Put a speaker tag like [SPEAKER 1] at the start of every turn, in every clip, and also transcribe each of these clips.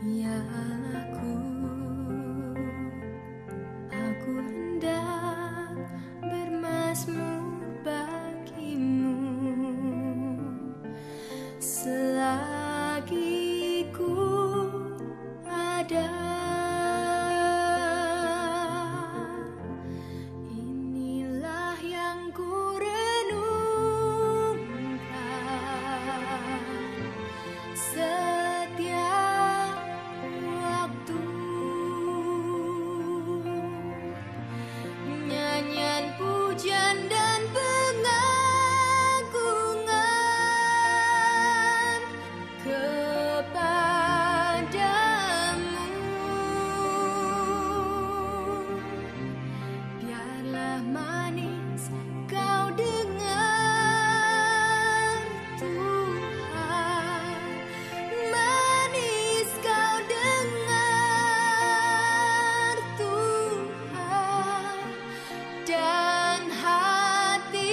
[SPEAKER 1] Ya aku hendak bermazmur bagimu selagi ku ada. Inilah yang ku renungkan setiap waktu. Nyanyian pujian dan pengagungan kepadamu. Biarlah manis kau dengar Tuhan, manis kau dengar Tuhan, dan hatiku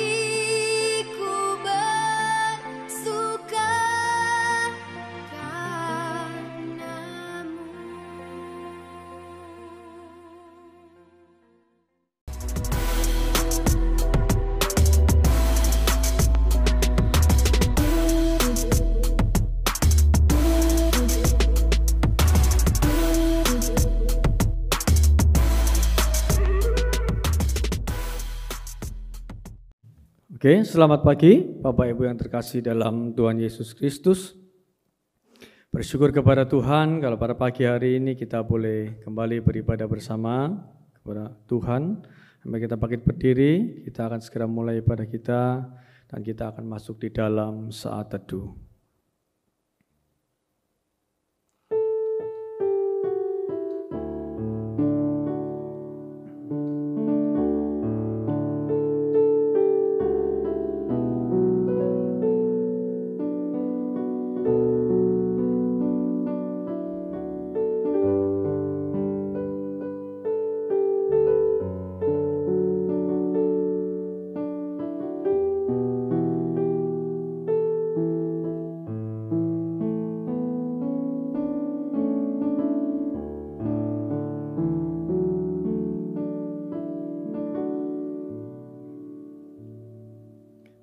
[SPEAKER 1] bersuka karena-Mu.
[SPEAKER 2] Oke, selamat pagi Bapak Ibu yang terkasih dalam Tuhan Yesus Kristus. Bersyukur kepada Tuhan kalau pada pagi hari ini kita boleh kembali beribadah bersama kepada Tuhan. Sampai kita bangkit berdiri, kita akan segera mulai ibadah kita dan kita akan masuk di dalam saat teduh.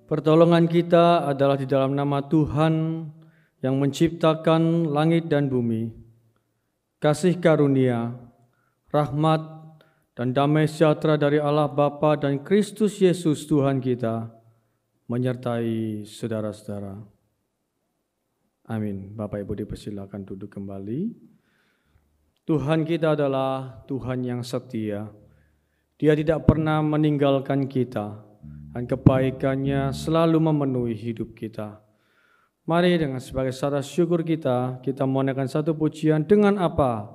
[SPEAKER 2] Pertolongan kita adalah di dalam nama Tuhan yang menciptakan langit dan bumi. Kasih karunia, rahmat, dan damai sejahtera dari Allah Bapa dan Kristus Yesus Tuhan kita menyertai saudara-saudara. Amin. Bapak Ibu dipersilakan duduk kembali. Tuhan kita adalah Tuhan yang setia. Dia tidak pernah meninggalkan kita, dan kebaikannya selalu memenuhi hidup kita. Mari dengan sebagai syarat syukur kita menaikkan satu pujian. Dengan apa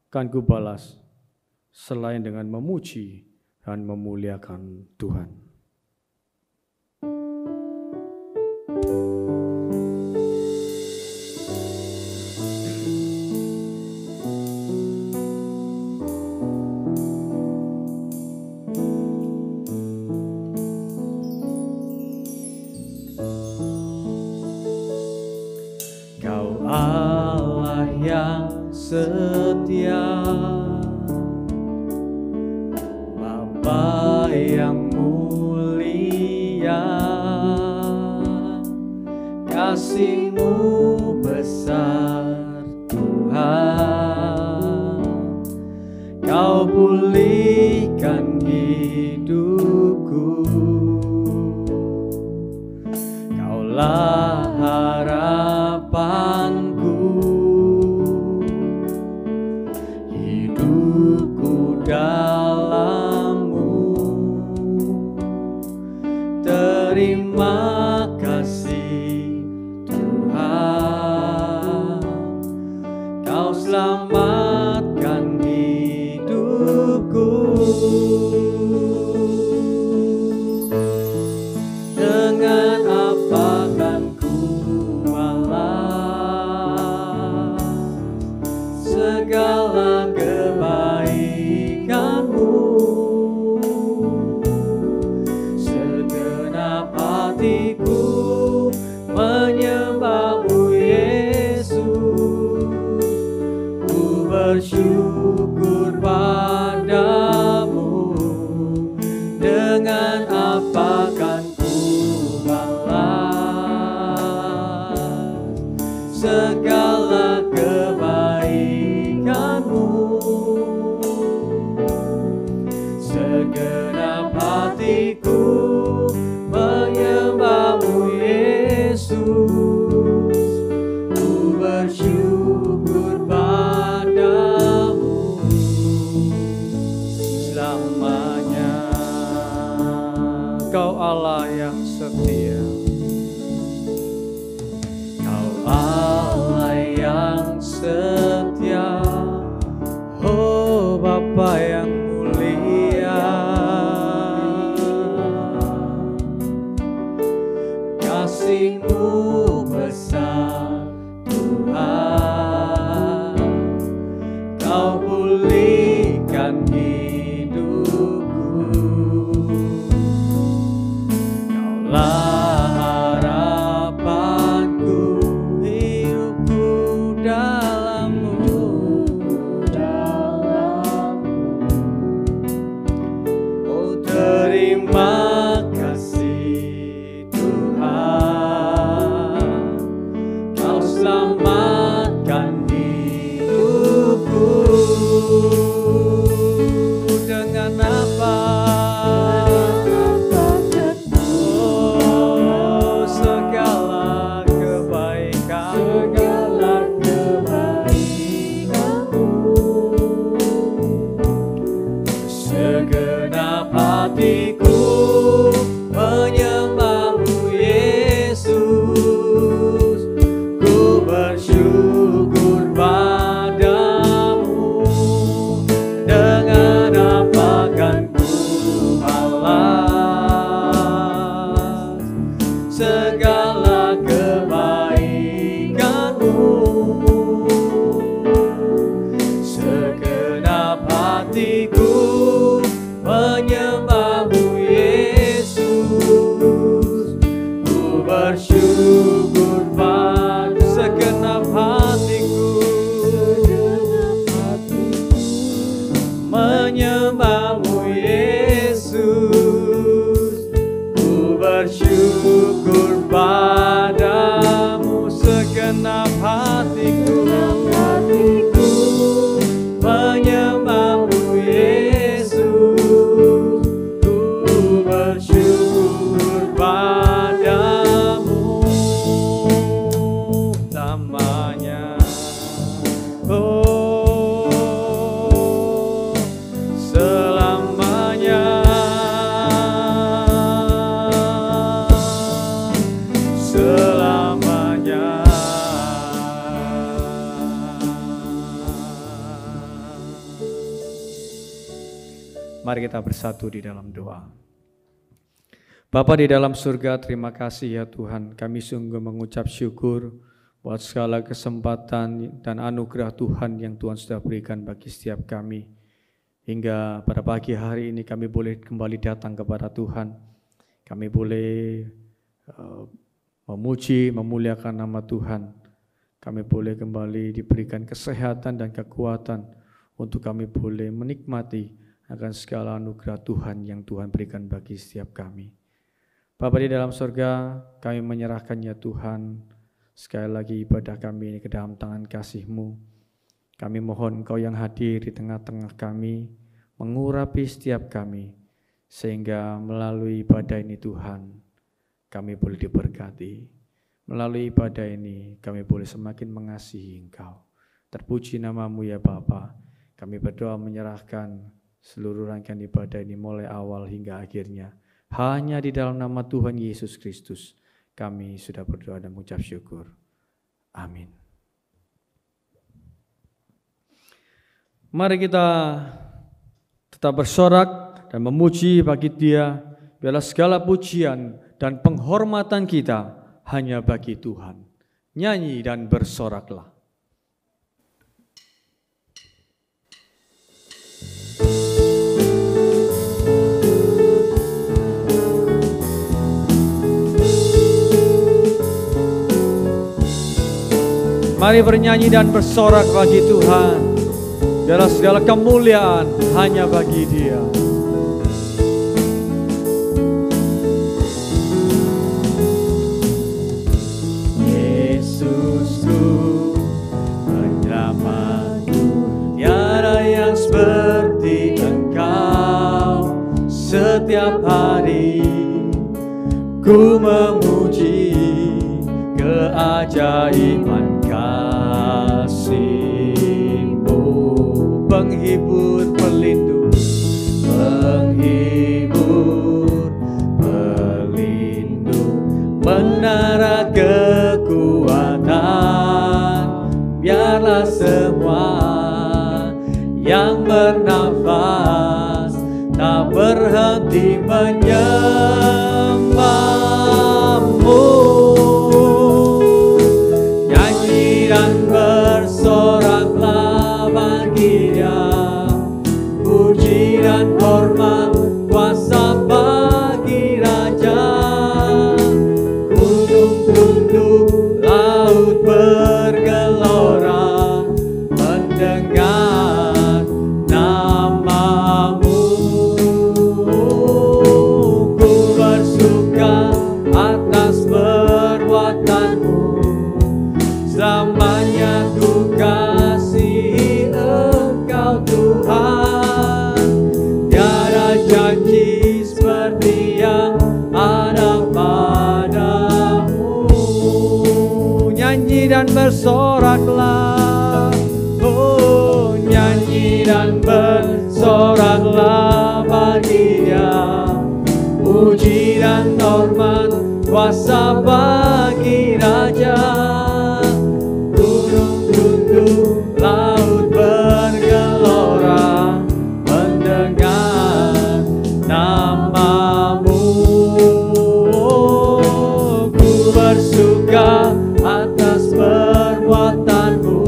[SPEAKER 2] akan kubalas selain dengan memuji dan memuliakan Tuhan.
[SPEAKER 3] Allah yang setia, Bapa yang mulia, kasih-Mu besar Tuhan. Kau pulihkan hidupku, Kaulah harapanku, hidupku dalam-Mu. Terima kasih Tuhan, Kau selamatkan hidupku. Dengan apa kan ku balas segala kebaikan-Mu? Segenap hatiku menyembah-Mu Yesus, bersyukur padamu. Dengan apa kan ku balas segala kebaikanmu? Segenap hatiku menyembahmu Yesus, ku bersyukur padamu selamanya.
[SPEAKER 2] Kau Allah yang setia,
[SPEAKER 3] Kau Allah yang setia, oh Bapa yang mulia. Kasih-Mu besar Tuhan, Kau pulihkan hidupku. Kaulah harapanku, hidupku dalam-Mu. Oh terima kasih Tuhan, Kau selamatkan hidupku. Dengan apa? Oh segala kebaikan, segenap hatiku menyembahmu Yesus, ku bersyukur padamu. Dengan apa kan ku balas segala kebaikanmu? Segenap hatiku menyembahmu Yesus, ku bersyukur pada segenap hatiku menyembahmu Yesus, ku bersyukur padamu. Segenap hatiku menyembahmu Yesus, ku bersyukur padamu lamanya. Oh selamanya, selamanya.
[SPEAKER 2] Mari kita bersatu di dalam doa. Bapa di dalam surga, terima kasih ya Tuhan. Kami sungguh mengucap syukur buat segala kesempatan dan anugerah Tuhan yang Tuhan sudah berikan bagi setiap kami. Hingga pada pagi hari ini kami boleh kembali datang kepada Tuhan. Kami boleh memuji, memuliakan nama Tuhan. Kami boleh kembali diberikan kesehatan dan kekuatan untuk kami boleh menikmati akan segala anugerah Tuhan yang Tuhan berikan bagi setiap kami. Bapa di dalam surga, kami menyerahkannya Tuhan, sekali lagi ibadah kami ini ke dalam tangan kasih-Mu. Kami mohon Engkau yang hadir di tengah-tengah kami, mengurapi setiap kami, sehingga melalui ibadah ini Tuhan, kami boleh diberkati. Melalui ibadah ini, kami boleh semakin mengasihi Engkau. Terpuji nama-Mu ya Bapa. Kami berdoa menyerahkan seluruh rangkaian ibadah ini mulai awal hingga akhirnya. Hanya di dalam nama Tuhan Yesus Kristus kami sudah berdoa dan mengucap syukur. Amin. Mari kita tetap bersorak dan memuji bagi Dia. Biarlah segala pujian dan penghormatan kita hanya bagi Tuhan. Nyanyi dan bersoraklah. Mari bernyanyi dan bersorak bagi Tuhan. Biarlah segala kemuliaan hanya bagi Dia.
[SPEAKER 3] Yesusku, penyelamatku, tiada yang seperti Engkau. Setiap hari ku memuji keajaiban kasih-Mu. Penghibur, pelindung, penghibur, pelindung, menara kekuatan. Biarlah semua yang bernafas tak berhenti menyembah-Mu. Nyanyi dan bersoraklah bagi Dia, puji dan hormat kuasa bagi Raja. Gunung tunduk, laut bergelora mendengar nama-Mu. Ku bersuka atas perbuatan-Mu, selamanya ku kasihi Engkau Tuhan. Tiada janji seperti yang ada padamu. Nyanyi dan bersoraklah, oh nyanyi dan bersoraklah bagi Dia, puji dan hormat kuasa bagi Raja. Gunung tunduk, laut bergelora mendengar nama-Mu. Ku bersuka atas perbuatan-Mu,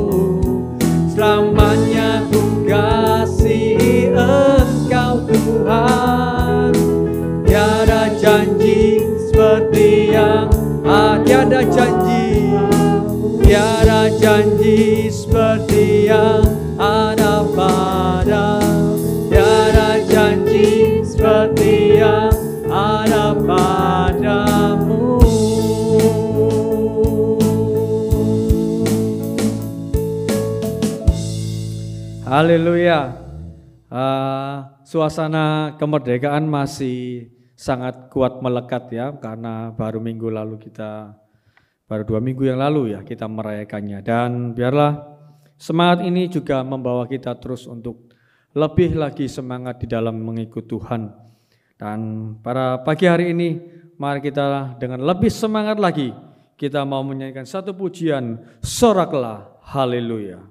[SPEAKER 3] selamanya ku kasihi Engkau Tuhan. Tiada janji seperti yang tiada janji, tiada janji seperti yang ada pada, tiada janji seperti yang ada padamu.
[SPEAKER 2] Haleluya. Suasana kemerdekaan masih sangat kuat melekat ya, karena baru 2 minggu yang lalu ya kita merayakannya. Dan biarlah semangat ini juga membawa kita terus untuk lebih lagi semangat di dalam mengikut Tuhan. Dan pada pagi hari ini mari kita dengan lebih semangat lagi kita mau menyanyikan satu pujian, soraklah haleluya.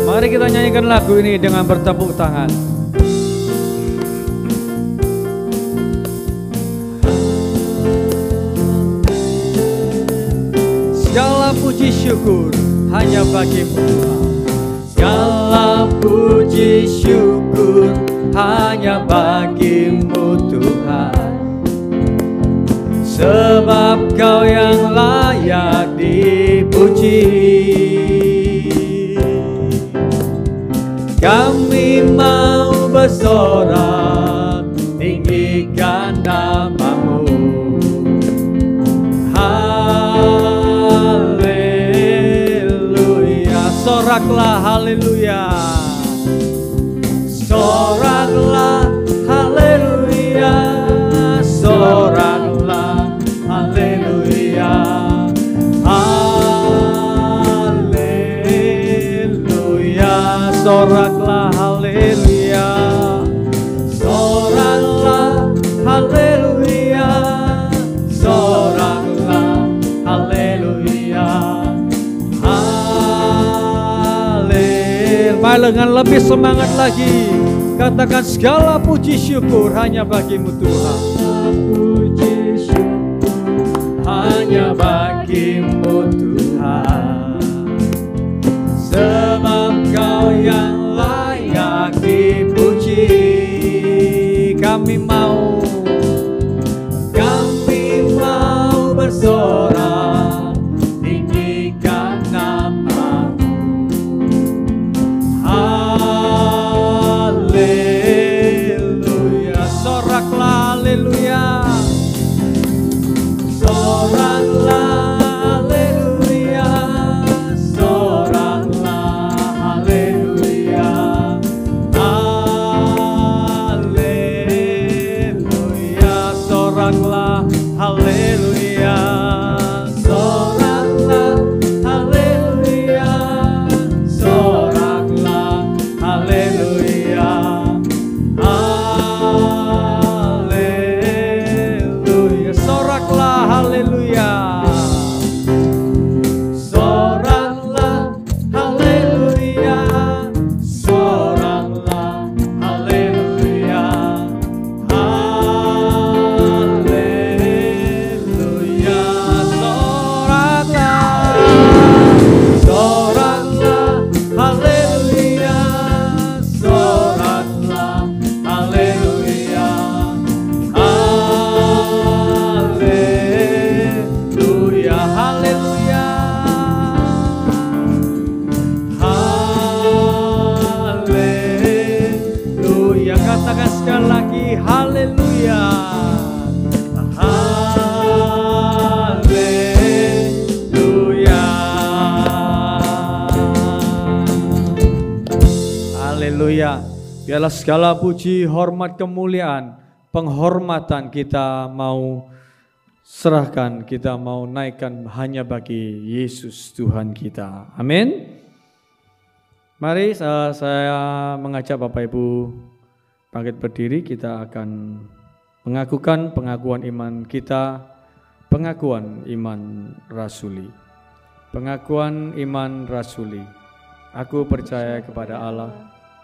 [SPEAKER 2] Mari kita nyanyikan lagu ini dengan bertepuk tangan. Segala puji syukur hanya bagi-Mu Tuhan. Segala puji syukur hanya bagi-Mu Tuhan. Sebab Kau yang layak dipuji. Kami mau bersorak, tinggikan nama-Mu. Haleluya, soraklah haleluya. Soraklah haleluya, soraklah haleluya. Soraklah haleluya, soraklah haleluya, soraklah haleluya, haleluya. Mari dengan lebih semangat lagi katakan segala puji syukur hanya bagi-Mu Tuhan. Puji syukur hanya bagi-Mu Tuhan. Sebab Kau yang layak dipuji. Kami mau bersorak, tinggikan nama
[SPEAKER 3] haleluya. Haleluya, katakan sekali lagi, haleluya. Haleluya. Haleluya. Biarlah segala puji, hormat, kemuliaan, penghormatan kita mau serahkan, kita mau naikkan hanya bagi Yesus Tuhan kita. Amin. Mari saya mengajak Bapak Ibu bangkit berdiri, kita akan mengakukan pengakuan iman kita, pengakuan iman rasuli. Pengakuan iman rasuli. Aku percaya kepada Allah,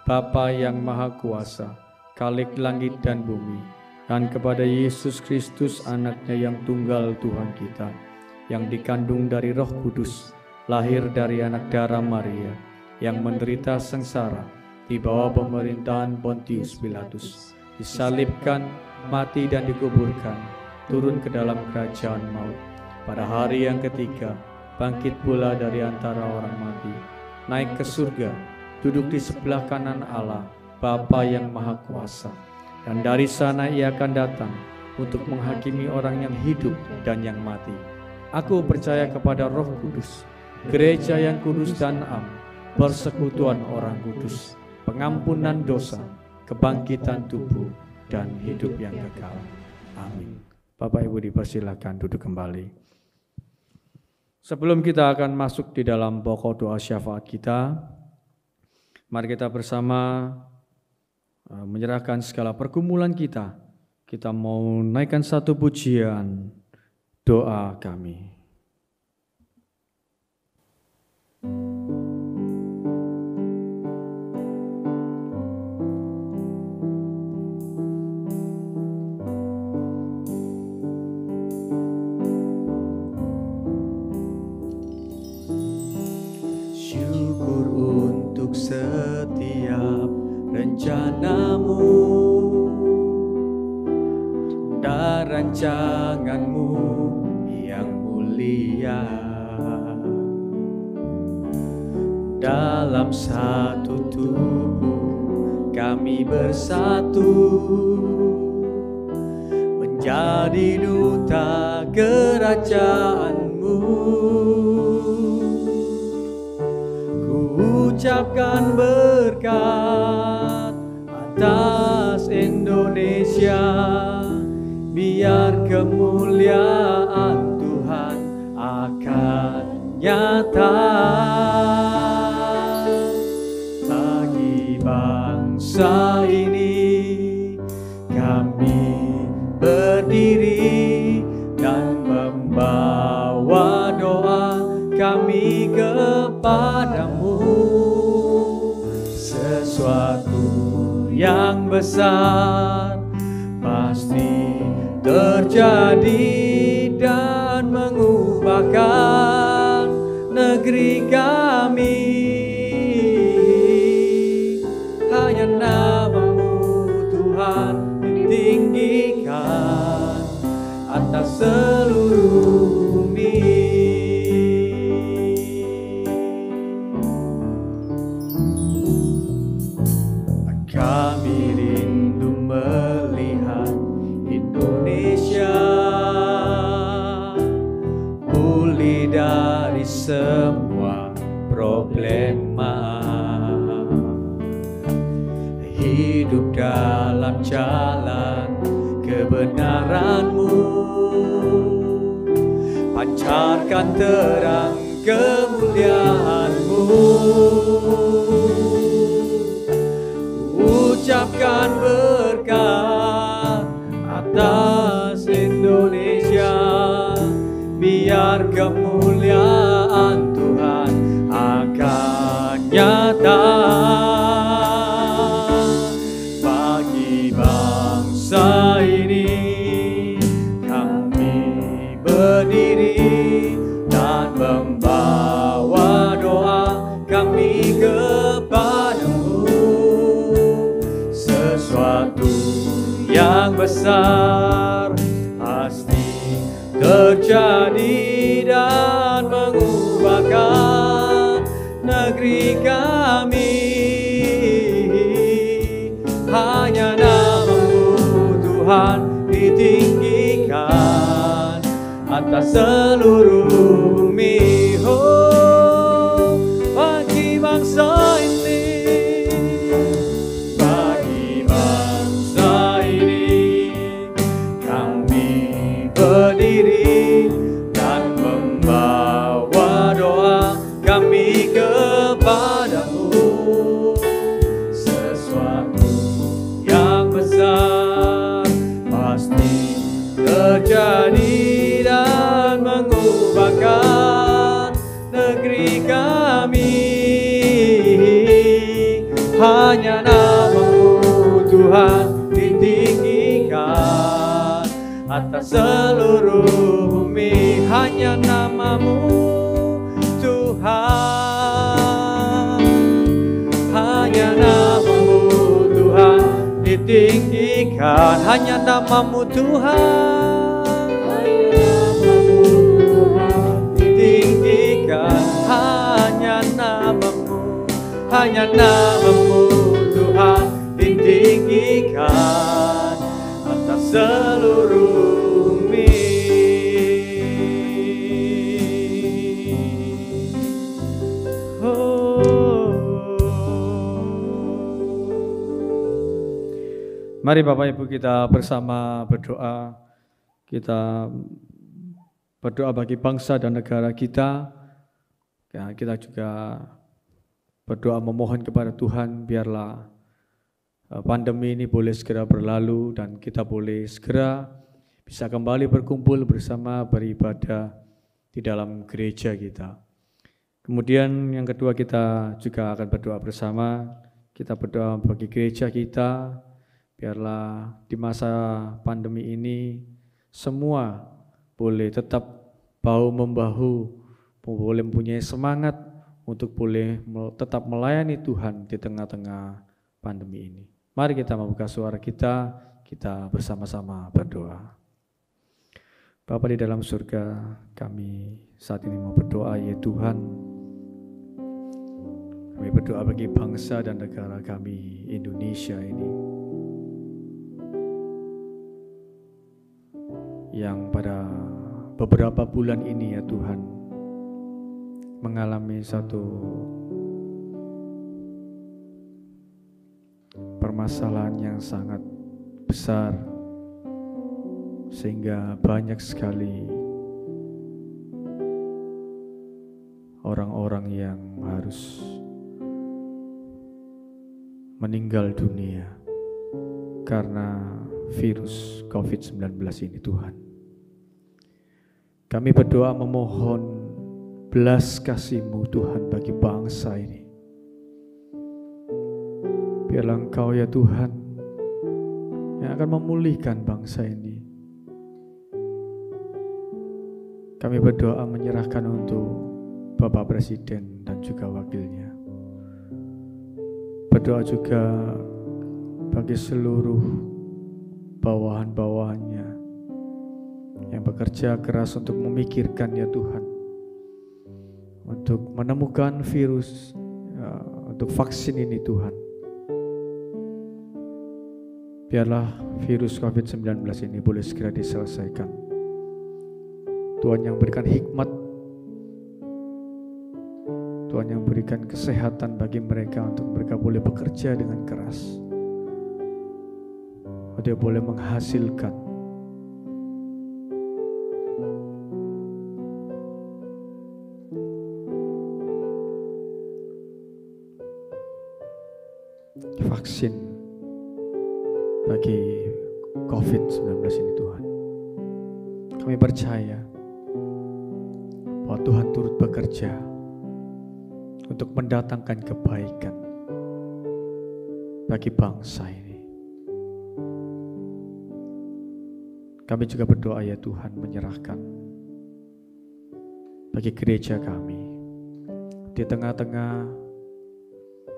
[SPEAKER 3] Bapa yang Maha Kuasa, Khalik langit dan bumi, dan kepada Yesus Kristus anaknya yang tunggal Tuhan kita, yang dikandung dari Roh Kudus, lahir dari anak darah Maria, yang menderita sengsara di bawah pemerintahan Pontius Pilatus, disalibkan, mati dan dikuburkan, turun ke dalam kerajaan maut. Pada hari yang ketiga, bangkit pula dari antara orang mati, naik ke surga, duduk di sebelah kanan Allah, Bapa yang Maha Kuasa. Dan dari sana ia akan datang untuk menghakimi orang yang hidup dan yang mati. Aku percaya kepada Roh Kudus, gereja yang kudus dan am, persekutuan orang kudus, pengampunan dosa, kebangkitan tubuh, dan hidup yang kekal. Amin. Bapak Ibu dipersilakan duduk kembali. Sebelum kita akan masuk di dalam pokok doa syafaat kita, mari kita bersama menyerahkan segala pergumulan kita. Kita mau naikkan satu pujian doa kami.
[SPEAKER 2] Syukur untuk setiap rencanamu dan rancanganmu yang mulia. Dalam satu tubuh kami bersatu, menjadi duta kerajaanmu. Ku ucapkan berkat atas Indonesia, biar kemuliaan Tuhan akan nyata bagi bangsa ini. Kami berdiri dan membawa doa kami kepadamu. Sesuatu yang besar pasti terjadi dan mengubahkan negeri kami. Hanya nama-Mu Tuhan ditinggikan atas seluruh bumi. Kami rindu melihat Indonesia pulih dari semua problema, hidup dalam jalan kebenaran-Mu, pancarkan terang kemuliaan-Mu. Ucapkan berkat atas Indonesia, biar kemuliaan Tuhan akan nyata bagi bangsa ini. Kami berdiri dan membawa doa kami kepadamu. Sesuatu yang besar pasti terjadi dan
[SPEAKER 3] negeri kami. Hanya nama-Mu Tuhan ditinggikan atas seluruh bumi. Oh, bagi bangsa ini, bagi bangsa ini kami berdiri dan membawa doa kami kepadamu. Sesuatu yang besar pasti terjadi dan mengubahkan negeri kami. Hanya nama-Mu Tuhan ditinggikan atas seluruh bumi. Hanya nama-Mu Tuhan, hanya nama-Mu Tuhan ditinggikan. Hanya nama-Mu Tuhan, ditinggikan. Hanya nama-Mu, hanya nama-Mu Tuhan ditinggikan atas seluruh bumi.
[SPEAKER 2] Mari Bapak Ibu kita bersama berdoa. Kita berdoa bagi bangsa dan negara kita. Ya, kita juga berdoa memohon kepada Tuhan biarlah pandemi ini boleh segera berlalu dan kita boleh segera bisa kembali berkumpul bersama beribadah di dalam gereja kita. Kemudian yang kedua kita juga akan berdoa bersama. Kita berdoa bagi gereja kita. Biarlah di masa pandemi ini semua boleh tetap bahu-membahu, boleh mempunyai semangat untuk boleh tetap melayani Tuhan di tengah-tengah pandemi ini. Mari kita membuka suara kita bersama-sama berdoa. Bapa di dalam surga, kami saat ini mau berdoa ya Tuhan. Kami berdoa bagi bangsa dan negara kami Indonesia ini. Yang pada beberapa bulan ini ya Tuhan mengalami satu permasalahan yang sangat besar sehingga banyak sekali orang-orang yang harus meninggal dunia karena virus COVID-19 ini Tuhan. Kami berdoa memohon belas kasih-Mu Tuhan bagi bangsa ini. Biarlah Engkau ya Tuhan yang akan memulihkan bangsa ini. Kami berdoa menyerahkan untuk Bapak Presiden dan juga wakilnya. Berdoa juga bagi seluruh bawahan-bawahannya yang bekerja keras untuk memikirkan ya Tuhan, untuk menemukan virus, ya, untuk vaksin ini Tuhan. Biarlah virus COVID-19 ini boleh segera diselesaikan. Tuhan yang berikan hikmat, Tuhan yang berikan kesehatan bagi mereka untuk mereka boleh bekerja dengan keras. Dia boleh menghasilkan vaksin bagi COVID-19 ini Tuhan. Kami percaya bahwa Tuhan turut bekerja untuk mendatangkan kebaikan bagi bangsa ini. Kami juga berdoa ya Tuhan menyerahkan bagi gereja kami di tengah-tengah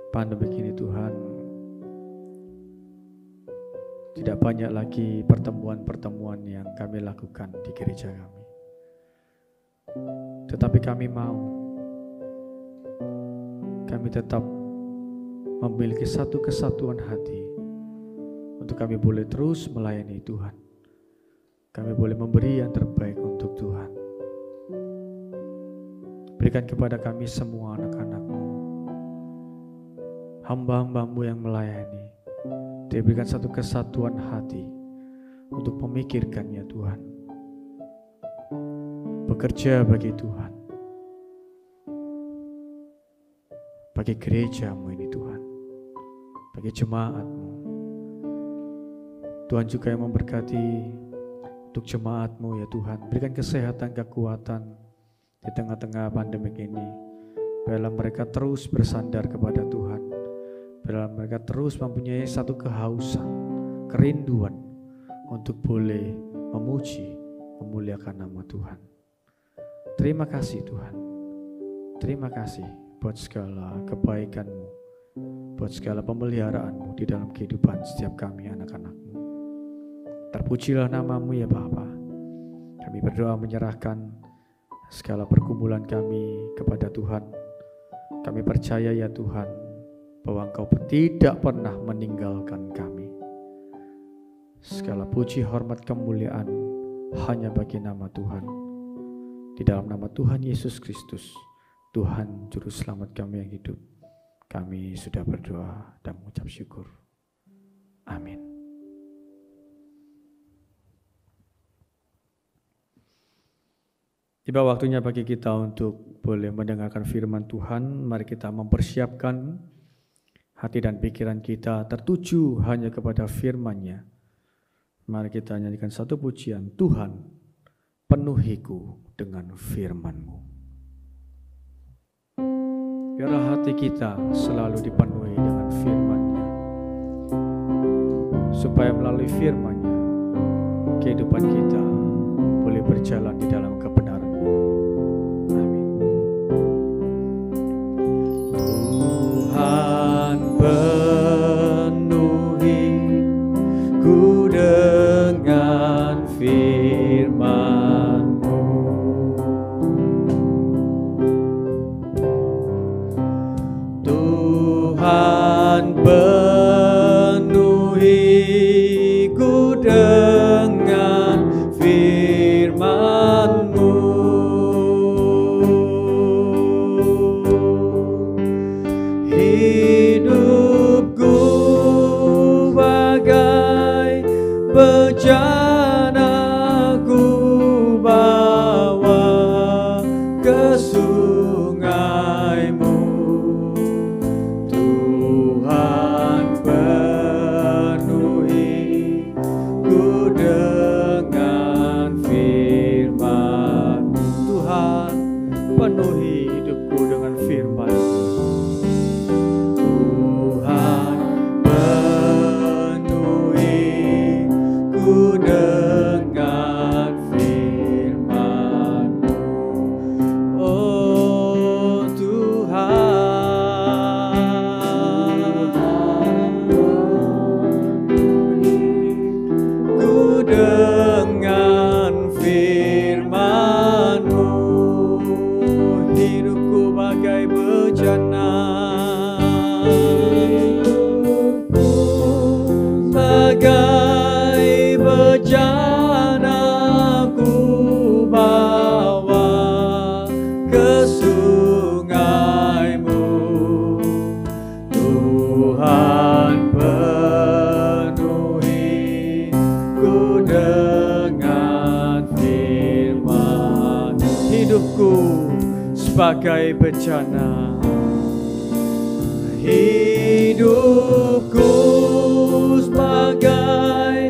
[SPEAKER 2] pandemi ini Tuhan. Tidak banyak lagi pertemuan-pertemuan yang kami lakukan di gereja kami. Tetapi kami kami tetap memiliki satu kesatuan hati untuk kami boleh terus melayani Tuhan. Kami boleh memberi yang terbaik untuk Tuhan. Berikan kepada kami semua anak-anak-Mu, hamba-hamba-Mu yang melayani, diberikan satu kesatuan hati untuk memikirkannya Tuhan. Bekerja bagi Tuhan, bagi gereja-Mu ini Tuhan, bagi jemaat-Mu. Tuhan juga yang memberkati untuk jemaat-Mu ya Tuhan. Berikan kesehatan, kekuatan di tengah-tengah pandemik ini. Biarlah mereka terus bersandar kepada Tuhan. Biarlah mereka terus mempunyai satu kehausan, kerinduan untuk boleh memuji, memuliakan nama Tuhan. Terima kasih Tuhan. Terima kasih buat segala kebaikan-Mu, buat segala pemeliharaan-Mu di dalam kehidupan setiap kami anak-anak-Mu. Terpujilah nama-Mu ya Bapa. Kami berdoa menyerahkan segala pergumulan kami kepada Tuhan. Kami percaya ya Tuhan, bahwa Engkau tidak pernah meninggalkan kami. Segala puji, hormat, kemuliaan hanya bagi nama Tuhan. Di dalam nama Tuhan Yesus Kristus, Tuhan Juru Selamat kami yang hidup, kami sudah berdoa dan mengucap syukur. Amin. Tiba waktunya bagi kita untuk boleh mendengarkan firman Tuhan. Mari kita mempersiapkan hati dan pikiran kita tertuju hanya kepada firman-Nya. Mari kita nyanyikan satu pujian. Tuhan, penuhiku dengan firman-Mu. Biarlah hati kita selalu dipenuhi dengan firman-Nya, supaya melalui firman-Nya kehidupan kita boleh berjalan di dalam kebenaran. Amin. Tuhan, penuhiku dengan firman-Mu. Tuhan, penuhiku dengan firman-Mu. Hidupku bagai bejana ku bawa ke sungai-Mu. Tuhan, penuhiku dengan firman-Mu. Tuhan, penuhi hidupku dengan firman-Mu. Tuhan, penuhiku dengan firman-Mu. Oh Tuhan, penuhiku dengan firman-Mu. Hidupku bagai bejana, bagai bejana ku bawa ke sungai-Mu. Tuhan, penuhiku dengan firman. Hidupku sebagai bejana, hidupku sebagai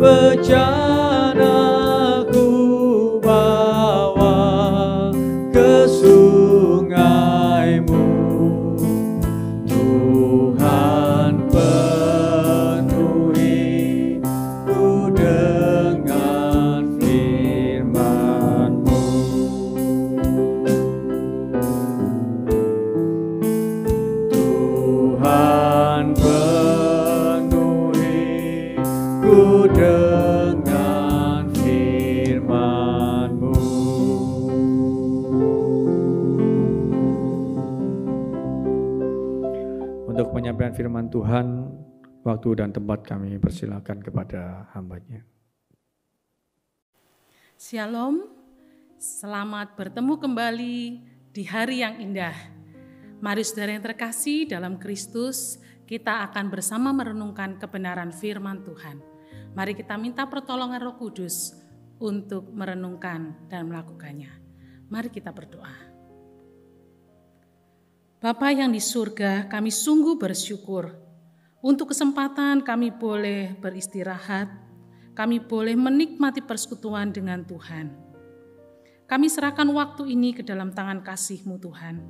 [SPEAKER 2] bejana ku bawa ke sungai-Mu. Tuhan, penuhiku dengan firman-Mu. Tuhan, penuhiku dengan untuk penyampaian firman Tuhan, waktu dan tempat kami persilakan kepada hamba-Nya.
[SPEAKER 4] Shalom, selamat bertemu kembali di hari yang indah. Mari saudara yang terkasih dalam Kristus, kita akan bersama merenungkan kebenaran firman Tuhan. Mari kita minta pertolongan Roh Kudus untuk merenungkan dan melakukannya. Mari kita berdoa. Bapa yang di surga, kami sungguh bersyukur untuk kesempatan kami boleh beristirahat, kami boleh menikmati persekutuan dengan Tuhan. Kami serahkan waktu ini ke dalam tangan kasih-Mu Tuhan.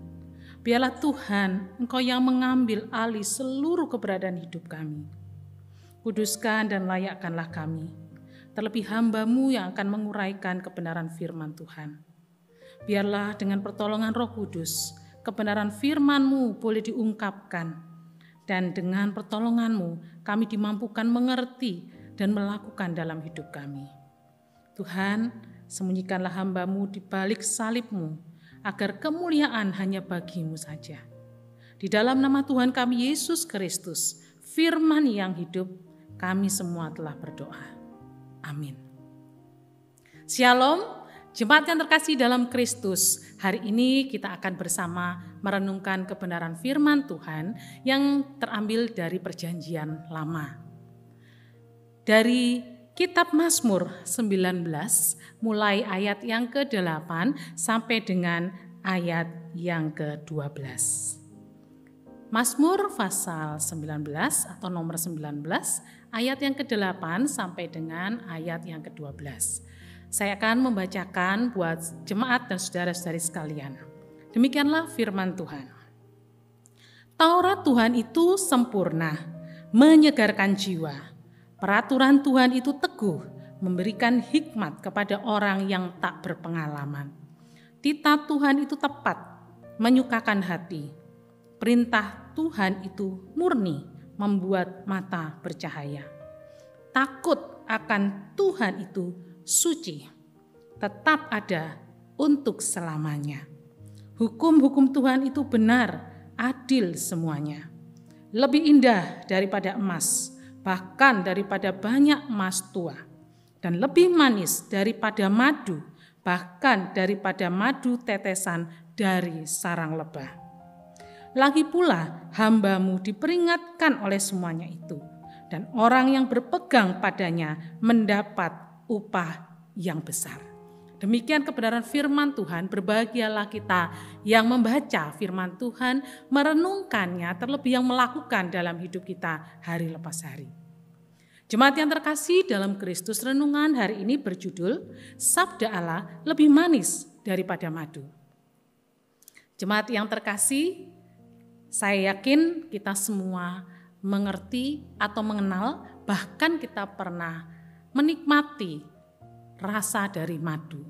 [SPEAKER 4] Biarlah Tuhan, Engkau yang mengambil alih seluruh keberadaan hidup kami. Kuduskan dan layakkanlah kami, terlebih hamba-Mu yang akan menguraikan kebenaran firman Tuhan. Biarlah dengan pertolongan Roh Kudus, kebenaran firman-Mu boleh diungkapkan, dan dengan pertolongan-Mu kami dimampukan mengerti dan melakukan dalam hidup kami. Tuhan, sembunyikanlah hamba-Mu di balik salib-Mu, agar kemuliaan hanya bagi-Mu saja. Di dalam nama Tuhan kami Yesus Kristus, firman yang hidup, kami semua telah berdoa. Amin. Shalom. Jemaat yang terkasih dalam Kristus, hari ini kita akan bersama merenungkan kebenaran firman Tuhan yang terambil dari Perjanjian Lama. Dari Kitab Mazmur 19, mulai ayat yang ke-8 sampai dengan ayat yang ke-12. Mazmur pasal 19 atau nomor 19, ayat yang ke-8 sampai dengan ayat yang ke-12. Saya akan membacakan buat jemaat dan saudara-saudari sekalian. Demikianlah firman Tuhan. Taurat Tuhan itu sempurna, menyegarkan jiwa. Peraturan Tuhan itu teguh, memberikan hikmat kepada orang yang tak berpengalaman. Titah Tuhan itu tepat, menyukakan hati. Perintah Tuhan itu murni, membuat mata bercahaya. Takut akan Tuhan itu suci, tetap ada untuk selamanya. Hukum-hukum Tuhan itu benar, adil semuanya. Lebih indah daripada emas, bahkan daripada banyak emas tua. Dan lebih manis daripada madu, bahkan daripada madu tetesan dari sarang lebah. Lagi pula hamba-Mu diperingatkan oleh semuanya itu, dan orang yang berpegang padanya mendapat upah yang besar. Demikian kebenaran firman Tuhan. Berbahagialah kita yang membaca firman Tuhan, merenungkannya, terlebih yang melakukan dalam hidup kita hari lepas hari. Jemaat yang terkasih dalam Kristus, renungan hari ini berjudul Sabda Allah lebih manis daripada madu. Jemaat yang terkasih, saya yakin kita semua mengerti atau mengenal, bahkan kita pernah menikmati rasa dari madu.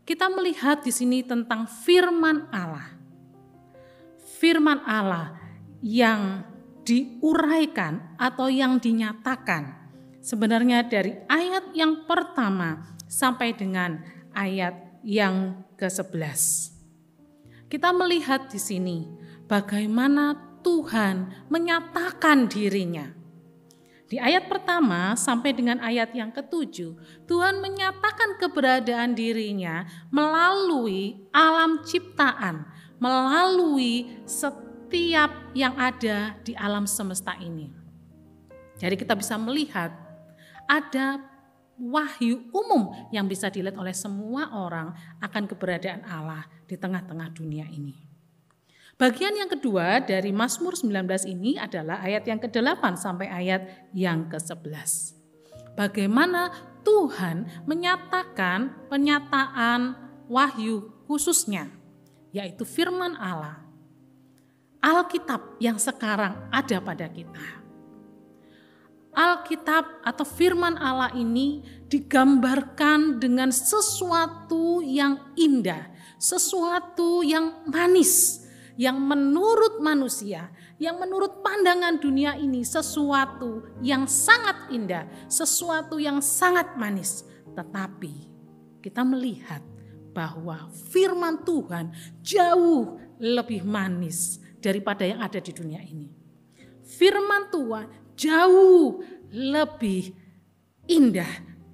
[SPEAKER 4] Kita melihat di sini tentang firman Allah. Firman Allah yang diuraikan atau yang dinyatakan sebenarnya dari ayat yang pertama sampai dengan ayat yang ke-11. Kita melihat di sini bagaimana Tuhan menyatakan dirinya. Di ayat pertama sampai dengan ayat yang ke-7, Tuhan menyatakan keberadaan dirinya melalui alam ciptaan, melalui setiap yang ada di alam semesta ini. Jadi kita bisa melihat ada wahyu umum yang bisa dilihat oleh semua orang akan keberadaan Allah di tengah-tengah dunia ini. Bagian yang kedua dari Mazmur 19 ini adalah ayat yang ke-8 sampai ayat yang ke-11. Bagaimana Tuhan menyatakan penyataan wahyu khususnya, yaitu firman Allah. Alkitab yang sekarang ada pada kita. Alkitab atau firman Allah ini digambarkan dengan sesuatu yang indah, sesuatu yang manis, yang menurut manusia, yang menurut pandangan dunia ini sesuatu yang sangat indah, sesuatu yang sangat manis. Tetapi kita melihat bahwa firman Tuhan jauh lebih manis daripada yang ada di dunia ini. Firman Tuhan jauh lebih indah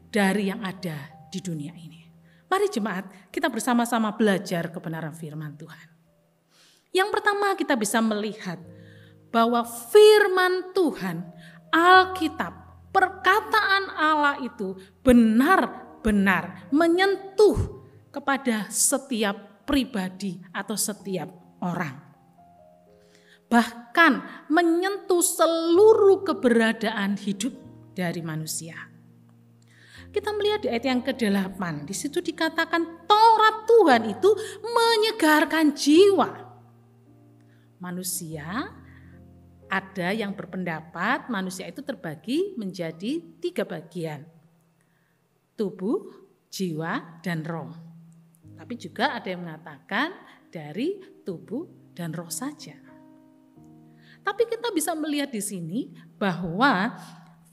[SPEAKER 4] dari yang ada di dunia ini. Mari jemaat, kita bersama-sama belajar kebenaran firman Tuhan. Yang pertama kita bisa melihat bahwa firman Tuhan, Alkitab, perkataan Allah itu benar-benar menyentuh kepada setiap pribadi atau setiap orang. Bahkan menyentuh seluruh keberadaan hidup dari manusia. Kita melihat di ayat yang ke-8, di situ dikatakan Taurat Tuhan itu menyegarkan jiwa. Manusia, ada yang berpendapat manusia itu terbagi menjadi 3 bagian. Tubuh, jiwa, dan roh. Tapi juga ada yang mengatakan dari tubuh dan roh saja. Tapi kita bisa melihat di sini bahwa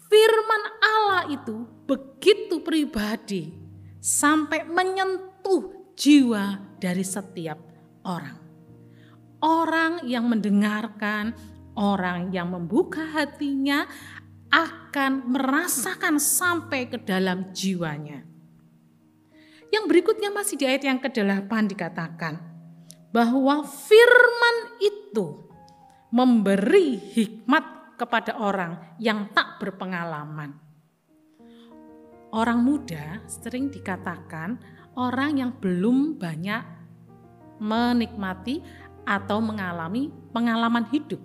[SPEAKER 4] firman Allah itu begitu pribadi sampai menyentuh jiwa dari setiap orang. Orang yang mendengarkan, orang yang membuka hatinya akan merasakan sampai ke dalam jiwanya. Yang berikutnya masih di ayat yang ke-8 dikatakan bahwa firman itu memberi hikmat kepada orang yang tak berpengalaman. Orang muda sering dikatakan orang yang belum banyak menikmati atau mengalami pengalaman hidup.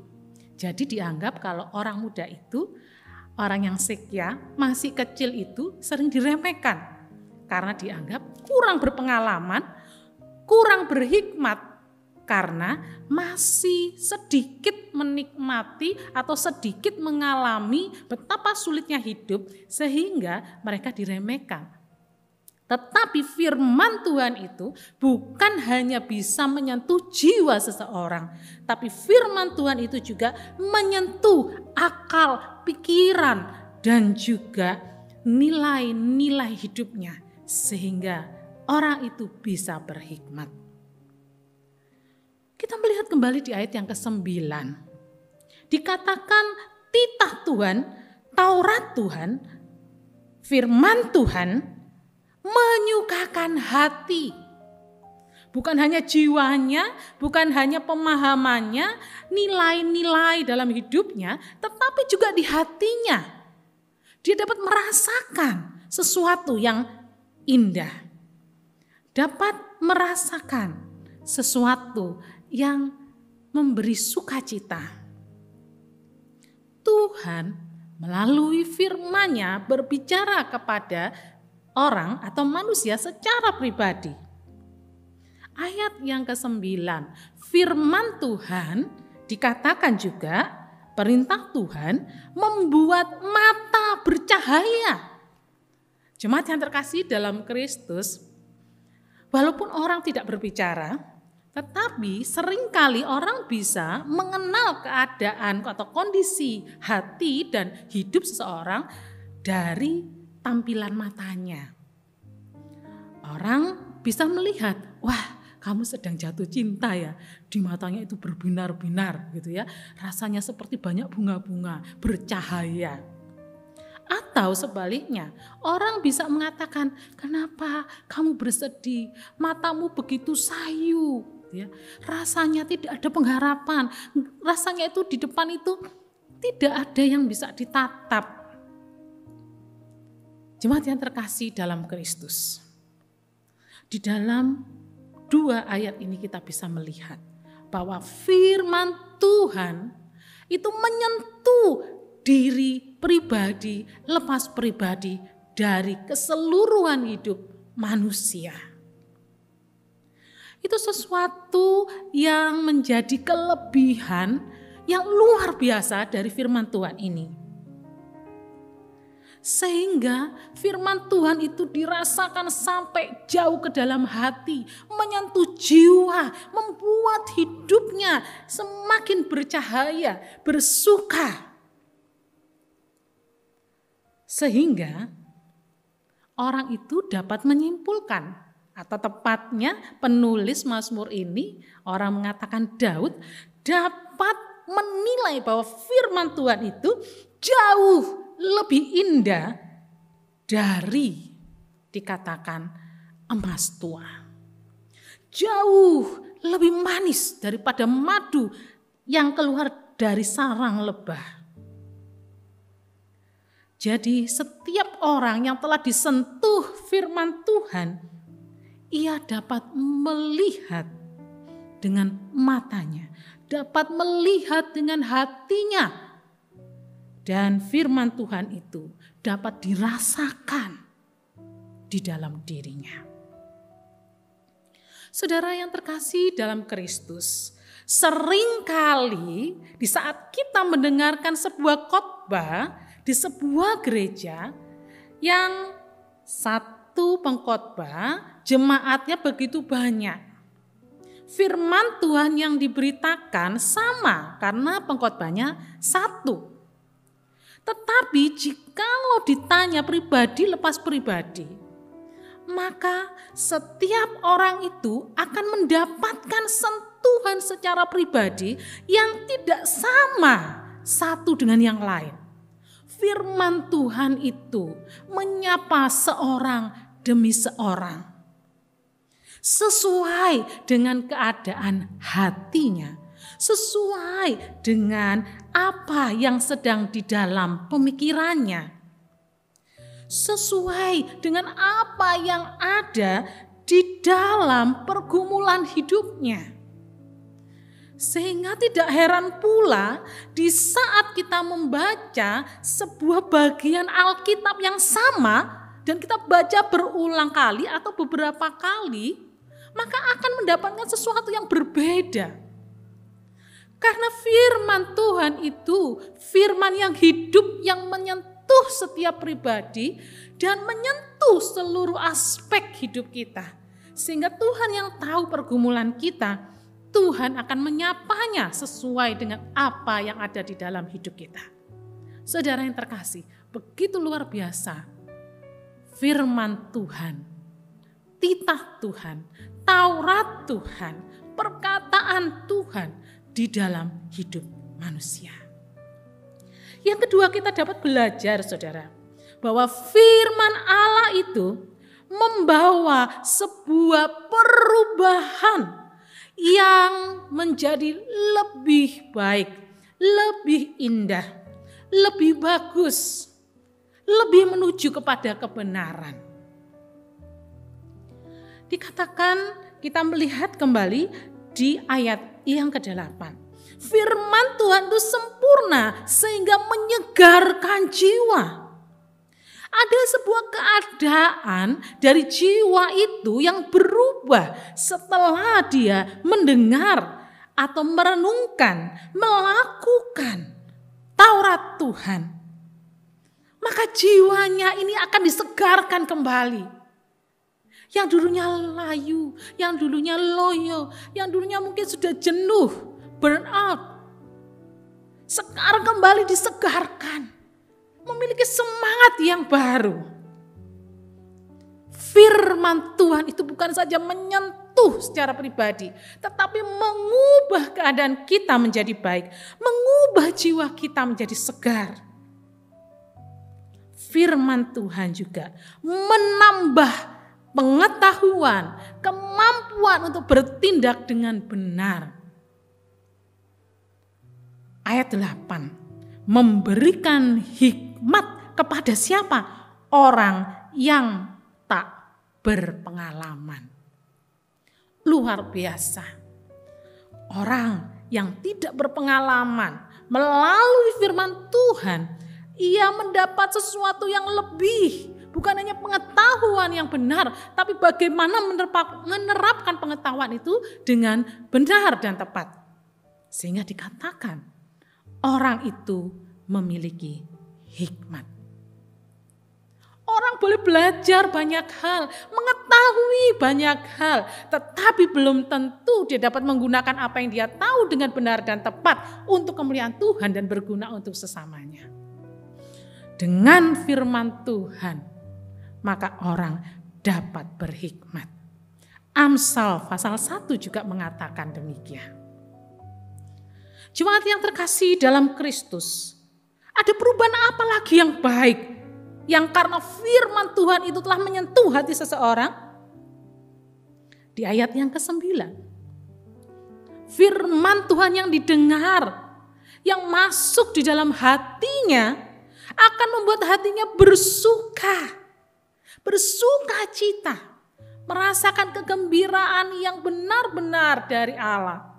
[SPEAKER 4] Jadi dianggap kalau orang muda itu, orang yang sekia, masih kecil itu sering diremehkan. Karena dianggap kurang berpengalaman, kurang berhikmat. Karena masih sedikit menikmati atau sedikit mengalami betapa sulitnya hidup sehingga mereka diremehkan. Tetapi firman Tuhan itu bukan hanya bisa menyentuh jiwa seseorang, tapi firman Tuhan itu juga menyentuh akal, pikiran, dan juga nilai-nilai hidupnya sehingga orang itu bisa berhikmat. Kita melihat kembali di ayat yang ke-9. Dikatakan titah Tuhan, Taurat Tuhan, firman Tuhan menyukakan hati. Bukan hanya jiwanya, bukan hanya pemahamannya, nilai-nilai dalam hidupnya, tetapi juga di hatinya. Dia dapat merasakan sesuatu yang indah. Dapat merasakan sesuatu yang memberi sukacita. Tuhan melalui firman-Nya berbicara kepada orang atau manusia secara pribadi. Ayat yang ke-9, firman Tuhan dikatakan juga perintah Tuhan membuat mata bercahaya. Jemaat yang terkasih dalam Kristus, walaupun orang tidak berbicara, tetapi seringkali orang bisa mengenal keadaan atau kondisi hati dan hidup seseorang dari tampilan matanya. Orang bisa melihat, wah kamu sedang jatuh cinta ya, di matanya itu berbinar-binar gitu ya, rasanya seperti banyak bunga-bunga bercahaya. Atau sebaliknya, orang bisa mengatakan, kenapa kamu bersedih, matamu begitu sayu, ya, rasanya tidak ada pengharapan, rasanya itu di depan itu tidak ada yang bisa ditatap. Jemaat yang terkasih dalam Kristus, di dalam 2 ayat ini kita bisa melihat bahwa firman Tuhan itu menyentuh diri pribadi, lepas pribadi dari keseluruhan hidup manusia. Itu sesuatu yang menjadi kelebihan yang luar biasa dari firman Tuhan ini. Sehingga firman Tuhan itu dirasakan sampai jauh ke dalam hati, menyentuh jiwa, membuat hidupnya semakin bercahaya, bersuka. Sehingga orang itu dapat menyimpulkan atau tepatnya penulis Mazmur ini, orang mengatakan Daud, dapat menilai bahwa firman Tuhan itu jauh lebih indah dari dikatakan emas tua. Jauh lebih manis daripada madu yang keluar dari sarang lebah. Jadi setiap orang yang telah disentuh firman Tuhan, ia dapat melihat dengan matanya, dapat melihat dengan hatinya. Dan firman Tuhan itu dapat dirasakan di dalam dirinya. Saudara yang terkasih dalam Kristus, seringkali di saat kita mendengarkan sebuah khotbah di sebuah gereja yang satu pengkhotbah jemaatnya begitu banyak. Firman Tuhan yang diberitakan sama karena pengkhotbahnya satu. Tetapi jikalau ditanya pribadi lepas pribadi, maka setiap orang itu akan mendapatkan sentuhan secara pribadi yang tidak sama satu dengan yang lain. Firman Tuhan itu menyapa seorang demi seorang sesuai dengan keadaan hatinya, sesuai dengan apa yang sedang di dalam pemikirannya, sesuai dengan apa yang ada di dalam pergumulan hidupnya. Sehingga tidak heran pula di saat kita membaca sebuah bagian Alkitab yang sama dan kita baca berulang kali atau beberapa kali, maka akan mendapatkan sesuatu yang berbeda. Karena firman Tuhan itu firman yang hidup, yang menyentuh setiap pribadi dan menyentuh seluruh aspek hidup kita. Sehingga Tuhan yang tahu pergumulan kita, Tuhan akan menyapanya sesuai dengan apa yang ada di dalam hidup kita. Saudara yang terkasih, begitu luar biasa firman Tuhan, titah Tuhan, Taurat Tuhan, perkataan Tuhan di dalam hidup manusia. Yang kedua, kita dapat belajar, saudara, bahwa firman Allah itu membawa sebuah perubahan yang menjadi lebih baik, lebih indah, lebih bagus, lebih menuju kepada kebenaran. Dikatakan kita melihat kembali di ayat yang ke-8. Firman Tuhan itu sempurna sehingga menyegarkan jiwa. Ada sebuah keadaan dari jiwa itu yang berubah setelah dia mendengar atau merenungkan, melakukan Taurat Tuhan. Maka jiwanya ini akan disegarkan kembali. Yang dulunya layu, yang dulunya loyo, yang dulunya mungkin sudah jenuh, burn out. Sekarang kembali disegarkan. Memiliki semangat yang baru. Firman Tuhan itu bukan saja menyentuh secara pribadi, tetapi mengubah keadaan kita menjadi baik, mengubah jiwa kita menjadi segar. Firman Tuhan juga menambah pengetahuan, kemampuan untuk bertindak dengan benar. Ayat 8, memberikan hikmat kepada siapa? Orang yang tak berpengalaman. Luar biasa. Orang yang tidak berpengalaman melalui firman Tuhan, ia mendapat sesuatu yang lebih. Bukan hanya pengetahuan yang benar, tapi bagaimana menerapkan pengetahuan itu dengan benar dan tepat. Sehingga dikatakan orang itu memiliki hikmat. Orang boleh belajar banyak hal, mengetahui banyak hal, tetapi belum tentu dia dapat menggunakan apa yang dia tahu dengan benar dan tepat untuk kemuliaan Tuhan dan berguna untuk sesamanya. Dengan firman Tuhan, maka orang dapat berhikmat. Amsal pasal 1 juga mengatakan demikian. Jemaat yang terkasih dalam Kristus, ada perubahan apa lagi yang baik? Yang karena firman Tuhan itu telah menyentuh hati seseorang? Di ayat yang ke-9. Firman Tuhan yang didengar, yang masuk di dalam hatinya, akan membuat hatinya bersuka cita, merasakan kegembiraan yang benar-benar dari Allah.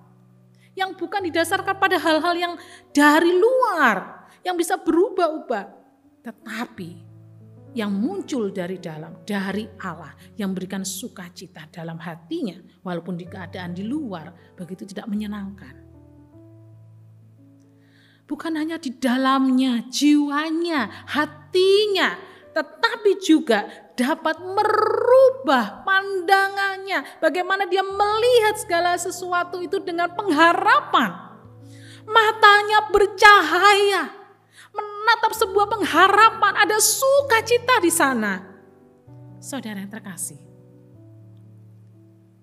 [SPEAKER 4] Yang bukan didasarkan pada hal-hal yang dari luar, yang bisa berubah-ubah. Tetapi yang muncul dari dalam, dari Allah, yang berikan sukacita dalam hatinya, walaupun di keadaan di luar begitu tidak menyenangkan. Bukan hanya di dalamnya, jiwanya, hatinya, tetapi juga dapat merubah pandangannya. Bagaimana dia melihat segala sesuatu itu dengan pengharapan. Matanya bercahaya, menatap sebuah pengharapan, ada sukacita di sana. Saudara yang terkasih,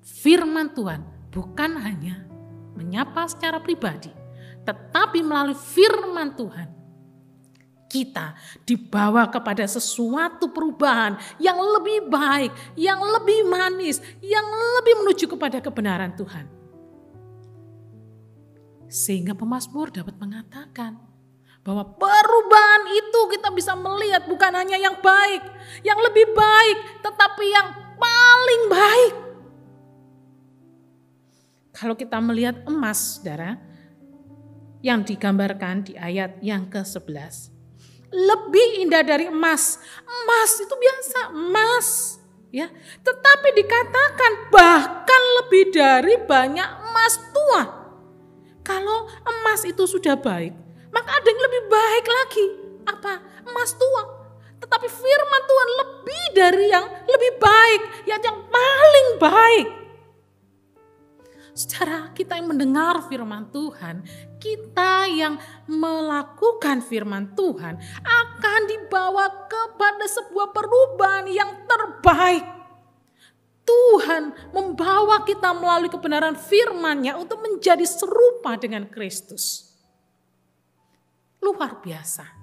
[SPEAKER 4] firman Tuhan bukan hanya menyapa secara pribadi, tetapi melalui firman Tuhan kita dibawa kepada sesuatu perubahan yang lebih baik, yang lebih manis, yang lebih menuju kepada kebenaran Tuhan. Sehingga pemazmur dapat mengatakan bahwa perubahan itu kita bisa melihat bukan hanya yang baik, yang lebih baik, tetapi yang paling baik. Kalau kita melihat emas, saudara, yang digambarkan di ayat yang ke-11. Lebih indah dari emas. Emas itu biasa, emas, ya. Tetapi dikatakan bahkan lebih dari banyak emas tua. Kalau emas itu sudah baik, maka ada yang lebih baik lagi. Apa? Emas tua. Tetapi firman Tuhan lebih dari yang lebih baik, yang paling baik. Saudara, kita yang mendengar firman Tuhan, kita yang melakukan firman Tuhan akan dibawa kepada sebuah perubahan yang terbaik. Tuhan membawa kita melalui kebenaran firman-Nya untuk menjadi serupa dengan Kristus. Luar biasa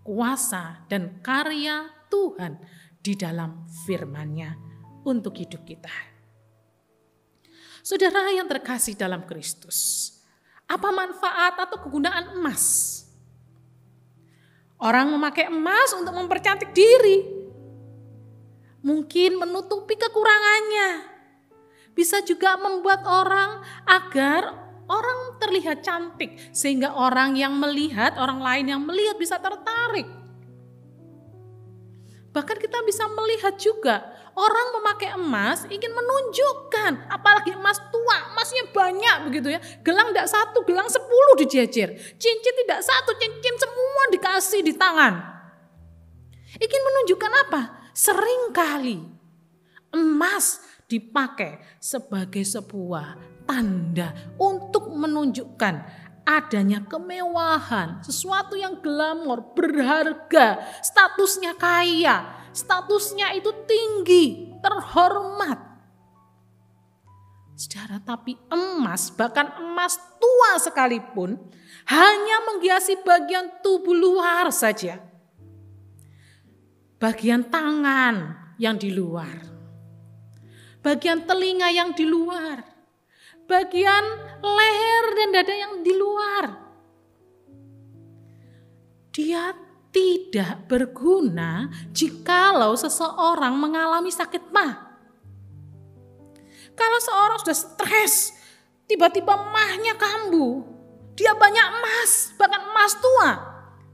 [SPEAKER 4] kuasa dan karya Tuhan di dalam firman-Nya untuk hidup kita. Saudara yang terkasih dalam Kristus, apa manfaat atau kegunaan emas? Orang memakai emas untuk mempercantik diri, mungkin menutupi kekurangannya. Bisa juga membuat orang agar orang terlihat cantik, sehingga orang yang melihat, orang lain yang melihat bisa tertarik. Bahkan kita bisa melihat juga orang memakai emas ingin menunjukkan, apalagi emas tua, emasnya banyak begitu ya. Gelang tidak satu, gelang 10 dijejer. Cincin tidak satu, cincin semua dikasih di tangan. Ingin menunjukkan apa? Seringkali emas dipakai sebagai sebuah tanda untuk menunjukkan adanya kemewahan, sesuatu yang glamor, berharga, statusnya kaya, statusnya itu tinggi, terhormat. Saudara, tapi emas, bahkan emas tua sekalipun, hanya menghiasi bagian tubuh luar saja. Bagian tangan yang di luar, bagian telinga yang di luar, bagian leher dan dada yang di luar. Dia tidak berguna jikalau seseorang mengalami sakit mah. Kalau seorang sudah stres, tiba-tiba mahnya kambuh, dia banyak emas, bahkan emas tua,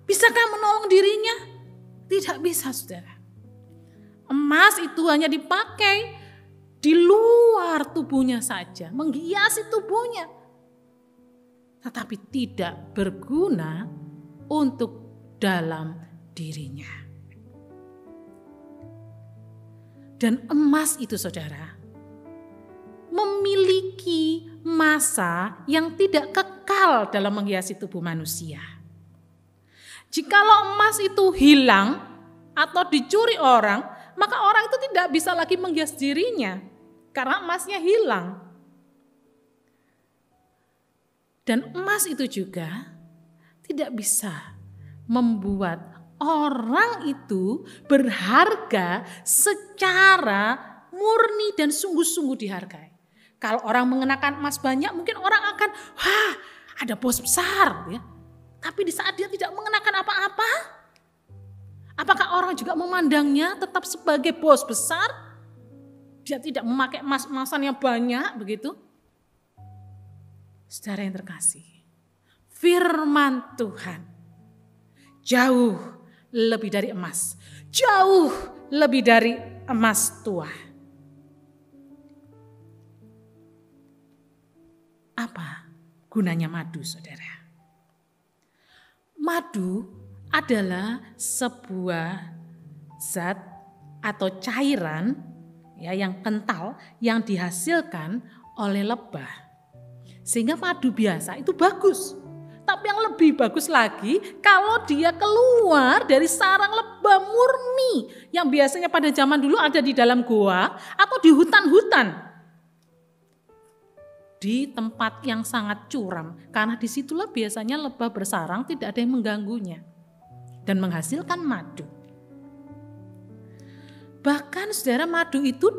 [SPEAKER 4] bisakah menolong dirinya? Tidak bisa, saudara. Emas itu hanya dipakai di luar tubuhnya saja, menghiasi tubuhnya, tetapi tidak berguna untuk dalam dirinya. Dan emas itu, saudara, memiliki masa yang tidak kekal dalam menghiasi tubuh manusia. Jikalau emas itu hilang atau dicuri orang, maka orang itu tidak bisa lagi menghias dirinya. karena emasnya hilang. Dan emas itu juga tidak bisa membuat orang itu berharga secara murni dan sungguh-sungguh dihargai. Kalau orang mengenakan emas banyak, mungkin orang akan, wah, ada bos besar, ya. Tapi di saat dia tidak mengenakan apa-apa, apakah orang juga memandangnya tetap sebagai bos besar? Dia tidak memakai emas-emasan yang banyak, begitu. Saudara yang terkasih, firman Tuhan jauh lebih dari emas, jauh lebih dari emas tua. Apa gunanya madu, saudara? Madu adalah sebuah zat atau cairan ya yang kental yang dihasilkan oleh lebah. Sehingga madu biasa itu bagus. Tapi yang lebih bagus lagi kalau dia keluar dari sarang lebah murni yang biasanya pada zaman dulu ada di dalam goa atau di hutan-hutan. Di tempat yang sangat curam, karena disitulah biasanya lebah bersarang, tidak ada yang mengganggunya dan menghasilkan madu. Bahkan saudara, madu itu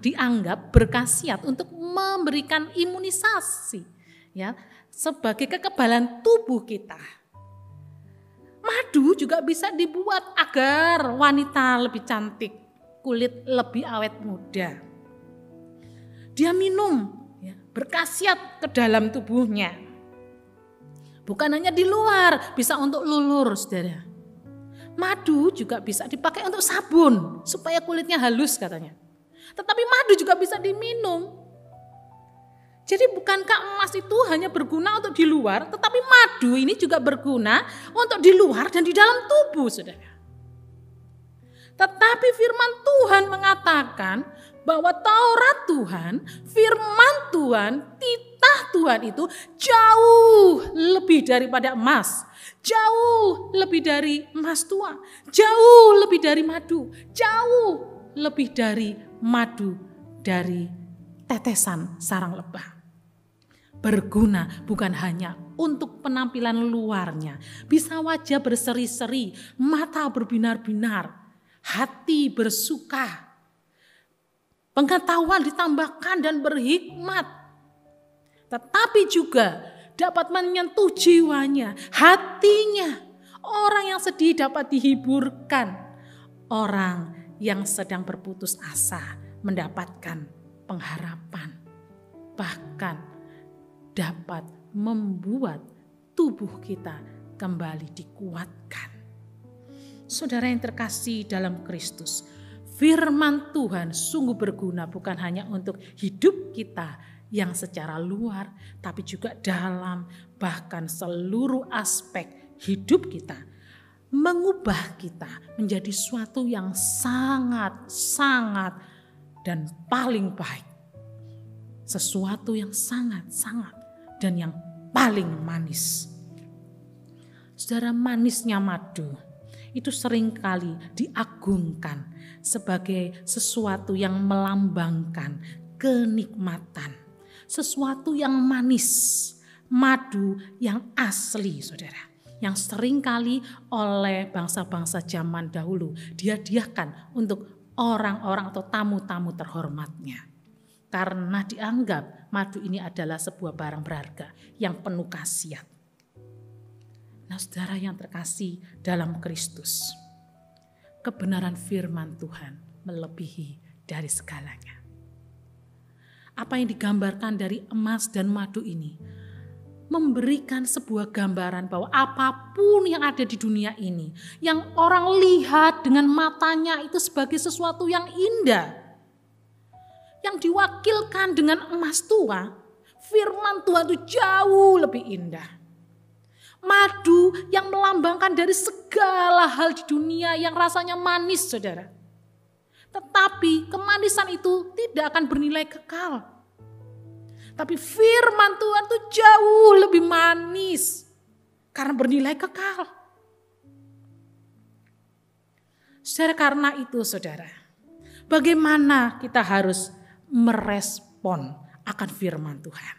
[SPEAKER 4] dianggap berkhasiat untuk memberikan imunisasi ya, sebagai kekebalan tubuh kita. Madu juga bisa dibuat agar wanita lebih cantik, kulit lebih awet muda. Dia minum ya, berkhasiat ke dalam tubuhnya. Bukan hanya di luar, bisa untuk lulur, saudara. Madu juga bisa dipakai untuk sabun supaya kulitnya halus katanya. Tetapi madu juga bisa diminum. Jadi bukankah emas itu hanya berguna untuk di luar, tetapi madu ini juga berguna untuk di luar dan di dalam tubuh, saudara. Tetapi firman Tuhan mengatakan bahwa Taurat Tuhan, firman Tuhan, titah Tuhan itu jauh lebih daripada emas. Jauh lebih dari emas tua, jauh lebih dari madu, jauh lebih dari madu dari tetesan sarang lebah. Berguna bukan hanya untuk penampilan luarnya, bisa wajah berseri-seri, mata berbinar-binar, hati bersuka, pengetahuan ditambahkan dan berhikmat, tetapi juga dapat menyentuh jiwanya, hatinya. Orang yang sedih dapat dihiburkan. Orang yang sedang berputus asa mendapatkan pengharapan. Bahkan dapat membuat tubuh kita kembali dikuatkan. Saudara yang terkasih dalam Kristus, firman Tuhan sungguh berguna bukan hanya untuk hidup kita yang secara luar, tapi juga dalam, bahkan seluruh aspek hidup kita. Mengubah kita menjadi suatu yang sangat-sangat dan paling baik. Sesuatu yang sangat-sangat dan yang paling manis. Saudara, manisnya madu itu seringkali diagungkan sebagai sesuatu yang melambangkan kenikmatan. Sesuatu yang manis, madu yang asli, saudara. Yang seringkali oleh bangsa-bangsa zaman dahulu dihadiahkan untuk orang-orang atau tamu-tamu terhormatnya. Karena dianggap madu ini adalah sebuah barang berharga yang penuh khasiat. Nah, saudara yang terkasih dalam Kristus, kebenaran firman Tuhan melebihi dari segalanya. Apa yang digambarkan dari emas dan madu ini memberikan sebuah gambaran bahwa apapun yang ada di dunia ini, yang orang lihat dengan matanya itu sebagai sesuatu yang indah, yang diwakilkan dengan emas tua, firman Tuhan itu jauh lebih indah. Madu yang melambangkan dari segala hal di dunia yang rasanya manis, saudara. Tetapi kemanisan itu tidak akan bernilai kekal. Tapi firman Tuhan itu jauh lebih manis karena bernilai kekal. Saudara, karena itu saudara, bagaimana kita harus merespon akan firman Tuhan.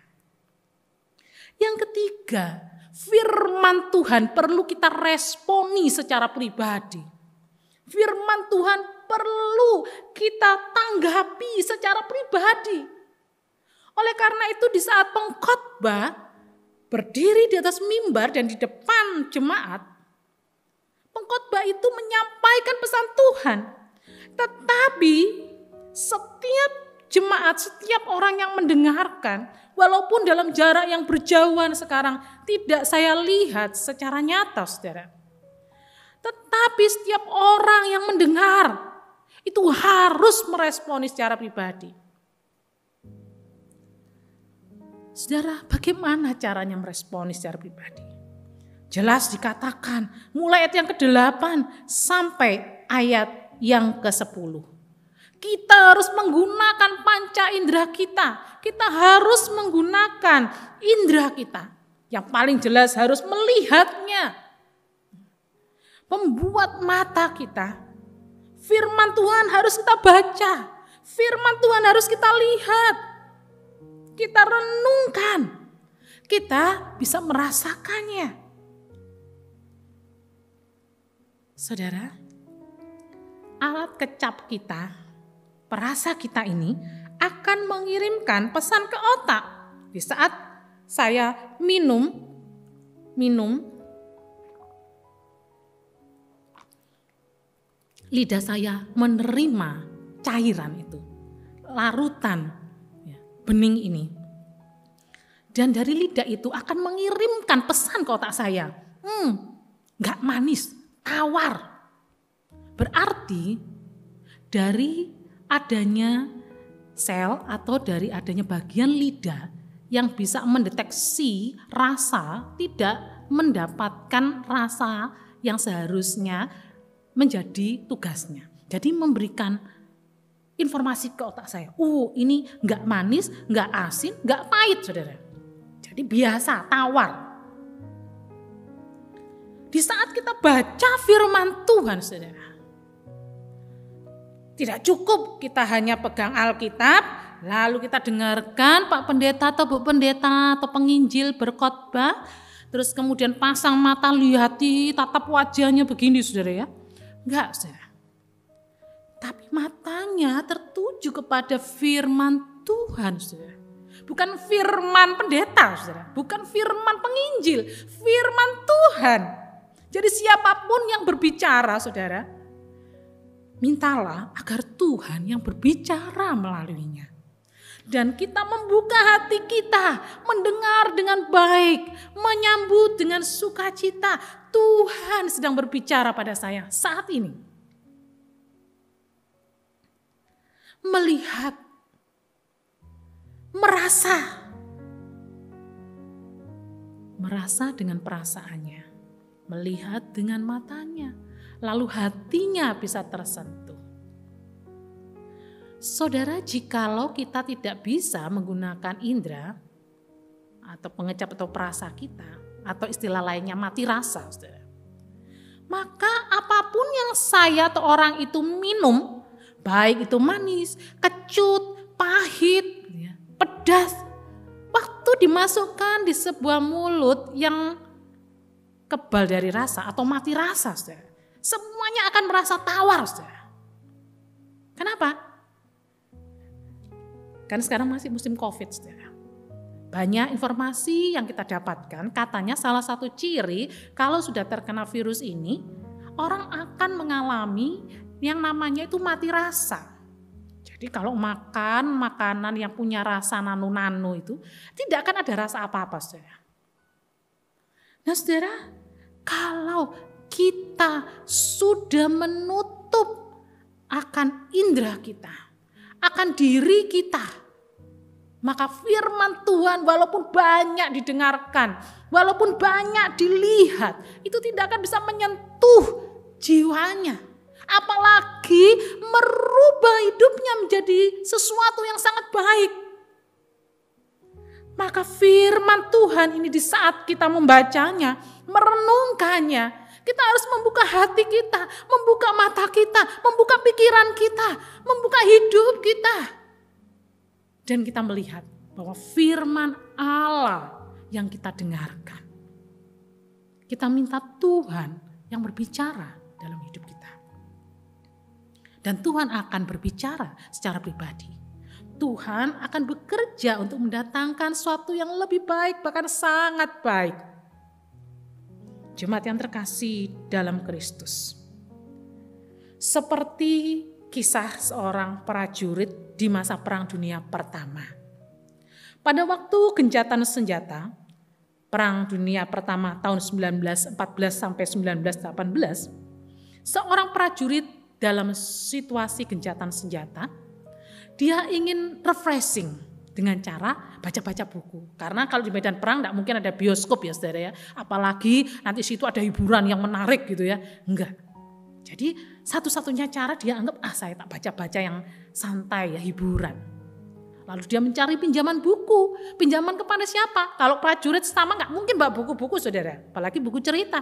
[SPEAKER 4] Yang ketiga, firman Tuhan perlu kita responi secara pribadi. Firman Tuhan perlu kita tanggapi secara pribadi. Oleh karena itu di saat pengkhotbah berdiri di atas mimbar dan di depan jemaat, pengkhotbah itu menyampaikan pesan Tuhan. Tetapi setiap jemaat, setiap orang yang mendengarkan, walaupun dalam jarak yang berjauhan sekarang tidak saya lihat secara nyata, saudara. Tetapi setiap orang yang mendengar itu harus meresponi secara pribadi. Saudara, bagaimana caranya meresponi secara pribadi? Jelas dikatakan mulai ayat yang ke-8 sampai ayat yang ke-10. Kita harus menggunakan panca indera kita. Kita harus menggunakan indera kita. Yang paling jelas harus melihatnya. Membuat mata kita. Firman Tuhan harus kita baca. Firman Tuhan harus kita lihat. Kita renungkan. Kita bisa merasakannya. Saudara, alat kecap kita, perasa kita ini akan mengirimkan pesan ke otak. Di saat saya minum, lidah saya menerima cairan itu, larutan bening ini. Dan dari lidah itu akan mengirimkan pesan ke otak saya. Gak manis, tawar. Berarti dari adanya sel atau dari adanya bagian lidah yang bisa mendeteksi rasa tidak mendapatkan rasa yang seharusnya menjadi tugasnya. Jadi memberikan informasi ke otak saya. Ini gak manis, gak asin, gak pahit, saudara. Jadi biasa, tawar. Di saat kita baca firman Tuhan, saudara, tidak cukup kita hanya pegang Alkitab, lalu kita dengarkan Pak Pendeta atau Bu Pendeta atau penginjil berkhotbah, terus kemudian pasang mata lihati, tatap wajahnya begini, saudara ya. Enggak, saudara. Tapi matanya tertuju kepada firman Tuhan, saudara. Bukan firman pendeta, saudara. Bukan firman penginjil, firman Tuhan. Jadi siapapun yang berbicara, saudara, mintalah agar Tuhan yang berbicara melaluinya. Dan kita membuka hati kita, mendengar dengan baik, menyambut dengan sukacita. Tuhan sedang berbicara pada saya saat ini. Melihat, merasa dengan perasaannya, melihat dengan matanya, lalu hatinya bisa tersentuh. Saudara, jikalau kita tidak bisa menggunakan indera atau pengecap atau perasa kita, atau istilah lainnya mati rasa, saudara, maka apapun yang saya atau orang itu minum, baik itu manis, kecut, pahit, pedas, waktu dimasukkan di sebuah mulut yang kebal dari rasa atau mati rasa, saudara, semuanya akan merasa tawar, saudara. Kenapa? Kan sekarang masih musim COVID, saudara. Banyak informasi yang kita dapatkan, katanya salah satu ciri kalau sudah terkena virus ini, orang akan mengalami yang namanya itu mati rasa. Jadi kalau makan makanan yang punya rasa nano-nano itu, tidak akan ada rasa apa-apa, saudara. Nah, saudara, kalau kita sudah menutup akan indera kita, akan diri kita, maka firman Tuhan walaupun banyak didengarkan, walaupun banyak dilihat, itu tidak akan bisa menyentuh jiwanya. Apalagi merubah hidupnya menjadi sesuatu yang sangat baik. Maka firman Tuhan ini di saat kita membacanya, merenungkannya, kita harus membuka hati kita, membuka mata kita, membuka pikiran kita, membuka hidup kita. Dan kita melihat bahwa firman Allah yang kita dengarkan. Kita minta Tuhan yang berbicara dalam hidup kita. Dan Tuhan akan berbicara secara pribadi. Tuhan akan bekerja untuk mendatangkan sesuatu yang lebih baik, bahkan sangat baik. Jemaat yang terkasih dalam Kristus. Seperti kisah seorang prajurit di masa Perang Dunia Pertama. Pada waktu gencatan senjata, Perang Dunia Pertama tahun 1914 sampai 1918, seorang prajurit dalam situasi gencatan senjata, dia ingin refreshing dengan cara baca-baca buku. Karena kalau di medan perang tidak mungkin ada bioskop ya saudara ya. Apalagi nanti situ ada hiburan yang menarik gitu ya. Enggak. Jadi satu-satunya cara dia anggap, saya tak baca-baca yang santai ya, hiburan. Lalu dia mencari pinjaman buku. Pinjaman kepada siapa? Kalau prajurit sama nggak mungkin bawa buku-buku saudara. Apalagi buku cerita.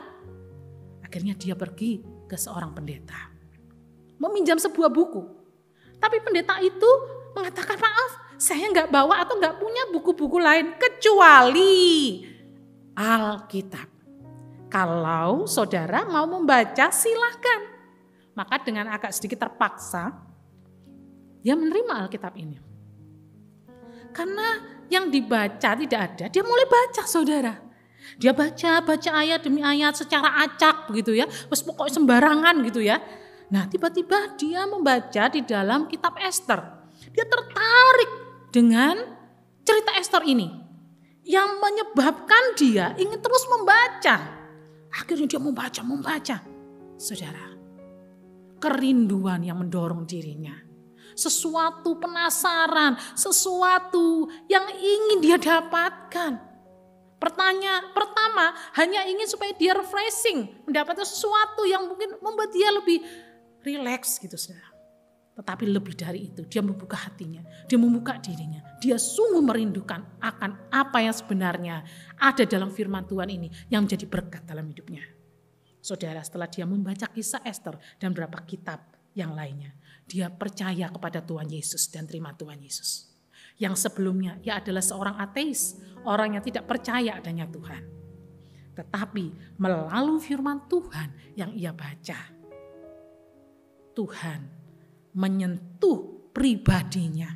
[SPEAKER 4] Akhirnya dia pergi ke seorang pendeta. Meminjam sebuah buku. Tapi pendeta itu mengatakan, maaf saya nggak bawa atau nggak punya buku-buku lain kecuali Alkitab. Kalau saudara mau membaca silahkan. Maka dengan agak sedikit terpaksa, dia menerima Alkitab ini. Karena yang dibaca tidak ada, dia mulai baca saudara. Dia baca ayat demi ayat secara acak begitu ya. Terus pokoknya sembarangan gitu ya. Nah tiba-tiba dia membaca di dalam kitab Ester. Dia tertarik dengan cerita Ester ini. Yang menyebabkan dia ingin terus membaca. Akhirnya dia membaca. Saudara, kerinduan yang mendorong dirinya. Sesuatu penasaran, sesuatu yang ingin dia dapatkan. Pertama, hanya ingin supaya dia refreshing, mendapatkan sesuatu yang mungkin membuat dia lebih rileks gitu saudara. Tetapi lebih dari itu, dia membuka hatinya, dia membuka dirinya. Dia sungguh merindukan akan apa yang sebenarnya ada dalam firman Tuhan ini yang menjadi berkat dalam hidupnya. Saudara, setelah dia membaca kisah Ester dan beberapa kitab yang lainnya, dia percaya kepada Tuhan Yesus dan terima Tuhan Yesus. Yang sebelumnya ia adalah seorang ateis, orang yang tidak percaya adanya Tuhan. Tetapi melalui firman Tuhan yang ia baca, Tuhan menyentuh pribadinya.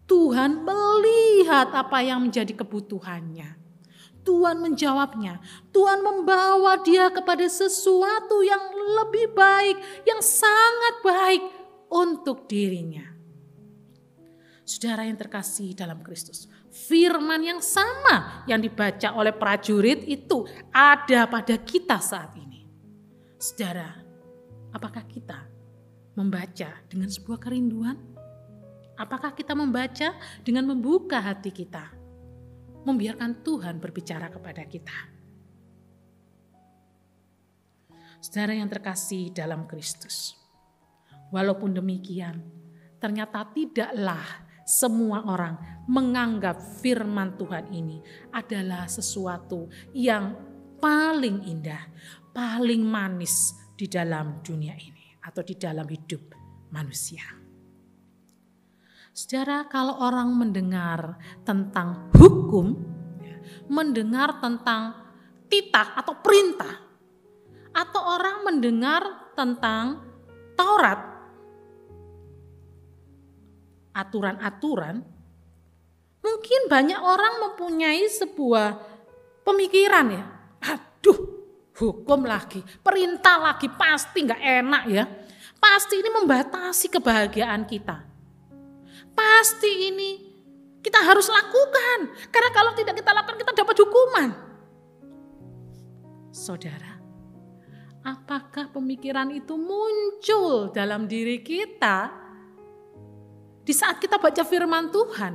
[SPEAKER 4] Tuhan melihat apa yang menjadi kebutuhannya. Tuhan menjawabnya. Tuhan membawa dia kepada sesuatu yang lebih baik, yang sangat baik untuk dirinya. Saudara yang terkasih dalam Kristus, firman yang sama yang dibaca oleh prajurit itu ada pada kita saat ini. Saudara, apakah kita membaca dengan sebuah kerinduan? Apakah kita membaca dengan membuka hati kita? Membiarkan Tuhan berbicara kepada kita. Saudara yang terkasih dalam Kristus. Walaupun demikian, ternyata tidaklah semua orang menganggap firman Tuhan ini adalah sesuatu yang paling indah, paling manis di dalam dunia ini atau di dalam hidup manusia. Saudara, kalau orang mendengar tentang hukum, mendengar tentang titah atau perintah, atau orang mendengar tentang Taurat, aturan-aturan, mungkin banyak orang mempunyai sebuah pemikiran ya, aduh hukum lagi, perintah lagi, pasti gak enak ya, pasti ini membatasi kebahagiaan kita. Pasti ini kita harus lakukan. Karena kalau tidak kita lakukan kita dapat hukuman. Saudara, apakah pemikiran itu muncul dalam diri kita di saat kita baca firman Tuhan?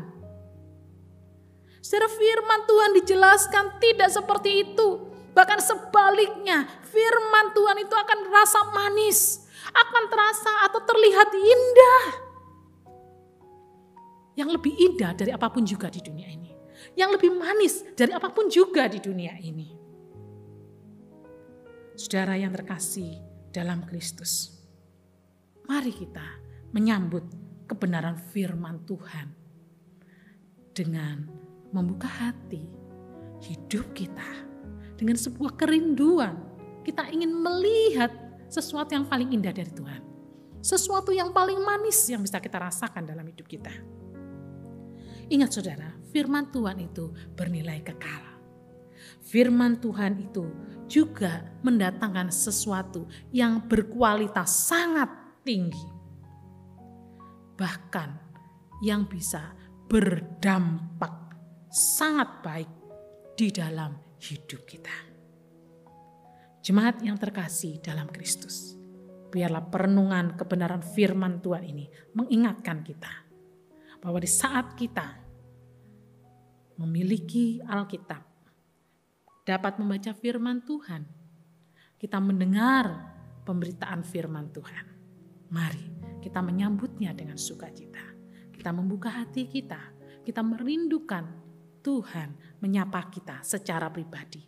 [SPEAKER 4] Secara firman Tuhan dijelaskan tidak seperti itu. Bahkan sebaliknya, firman Tuhan itu akan terasa manis, akan terasa atau terlihat indah. Yang lebih indah dari apapun juga di dunia ini. Yang lebih manis dari apapun juga di dunia ini. Saudara yang terkasih dalam Kristus, mari kita menyambut kebenaran firman Tuhan dengan membuka hati, hidup kita dengan sebuah kerinduan. Kita ingin melihat sesuatu yang paling indah dari Tuhan. Sesuatu yang paling manis yang bisa kita rasakan dalam hidup kita. Ingat saudara, firman Tuhan itu bernilai kekal. Firman Tuhan itu juga mendatangkan sesuatu yang berkualitas sangat tinggi. Bahkan yang bisa berdampak sangat baik di dalam hidup kita. Jemaat yang terkasih dalam Kristus, biarlah perenungan kebenaran firman Tuhan ini mengingatkan kita bahwa di saat kita memiliki Alkitab, dapat membaca firman Tuhan, kita mendengar pemberitaan firman Tuhan, mari kita menyambutnya dengan sukacita. Kita membuka hati kita merindukan Tuhan menyapa kita secara pribadi,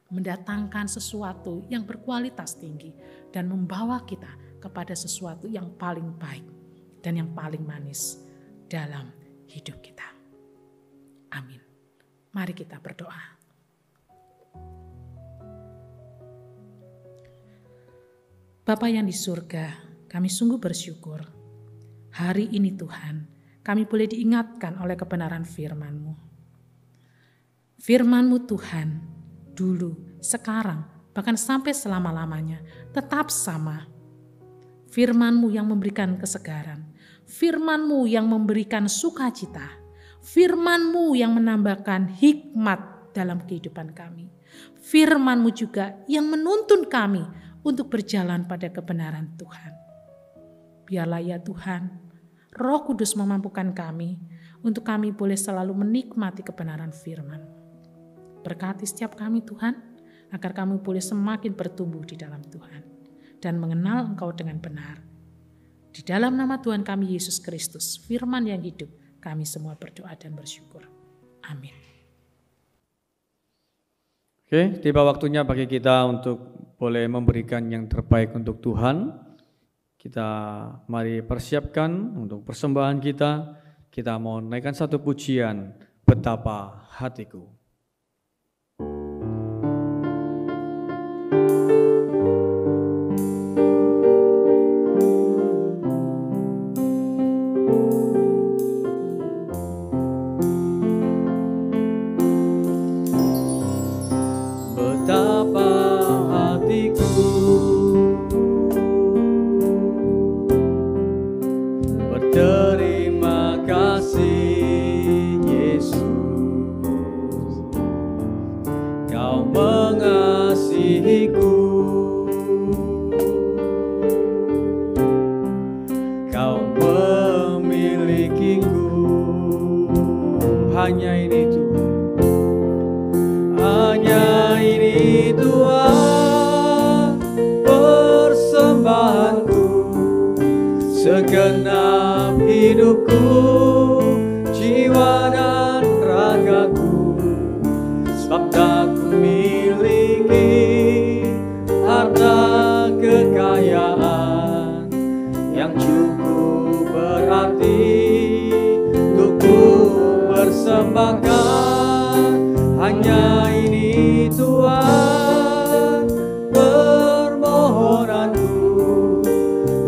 [SPEAKER 4] mendatangkan sesuatu yang berkualitas tinggi dan membawa kita kepada sesuatu yang paling baik dan yang paling manis dalam hidup kita. Amin. Mari kita berdoa. Bapa yang di surga, kami sungguh bersyukur. Hari ini Tuhan, kami boleh diingatkan oleh kebenaran firman-Mu. Firman-Mu Tuhan, dulu, sekarang, bahkan sampai selama-lamanya, tetap sama. Firman-Mu yang memberikan kesegaran, Firman-Mu yang memberikan sukacita, Firman-Mu yang menambahkan hikmat dalam kehidupan kami. Firman-Mu juga yang menuntun kami untuk berjalan pada kebenaran Tuhan. Biarlah ya Tuhan, Roh Kudus memampukan kami untuk kami boleh selalu menikmati kebenaran firman. Berkati setiap kami Tuhan, agar kami boleh semakin bertumbuh di dalam Tuhan dan mengenal Engkau dengan benar. Di dalam nama Tuhan kami Yesus Kristus, firman yang hidup, kami semua berdoa dan bersyukur. Amin.
[SPEAKER 2] Oke, tiba waktunya bagi kita untuk boleh memberikan yang terbaik untuk Tuhan. Kita mari persiapkan untuk persembahan kita. Kita mau naikkan satu pujian, Betapa Hatiku.
[SPEAKER 3] Segenap hidupku, jiwa dan ragaku, sebab tak ku miliki harta kekayaan yang cukup berarti untuk ku persembahkan. Hanya ini Tuhan permohonanku,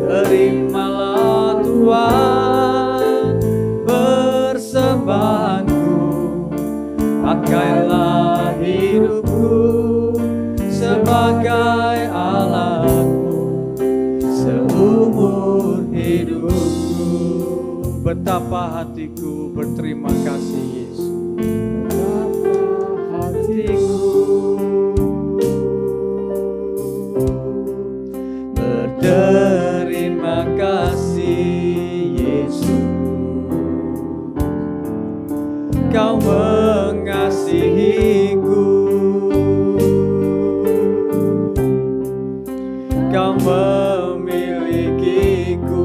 [SPEAKER 3] terimalah Tuhan persembahanku, pakailah hidupku sebagai alatmu seumur hidupku. Betapa hatiku berterima kasih Yesus, betapa hatiku berterima kasih Yesus, Kau mengasihiku, Kau memilikiku.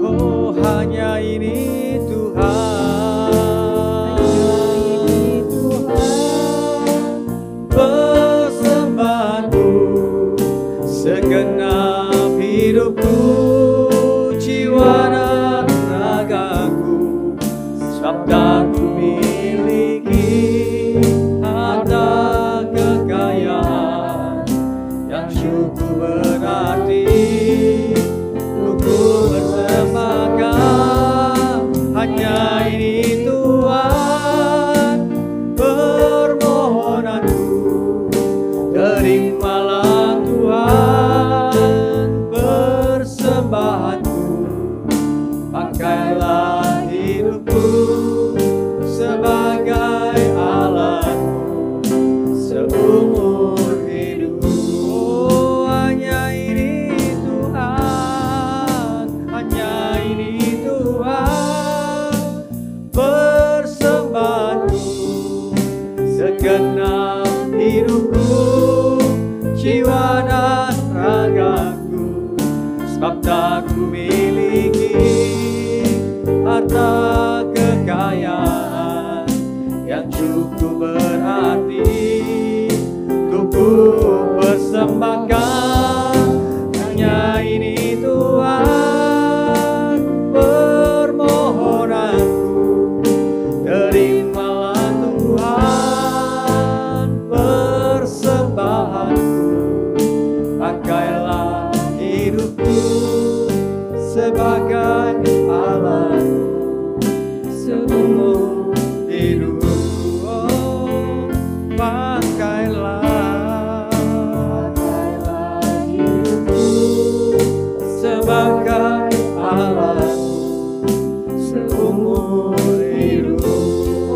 [SPEAKER 3] Oh, hanya ini Tuhan, segenap hidupku, jiwa dan ragaku, sebab tak kumiliki harta kekayaan yang cukup berarti untuk ku persembahkan. Hanya ini Tuhan permohonanku, terimalah Tuhan persembahanku. Pakailah hidupku sebagai alatmu seumur hidup. Oh, pakailah hidupku sebagai alatmu seumur hidup.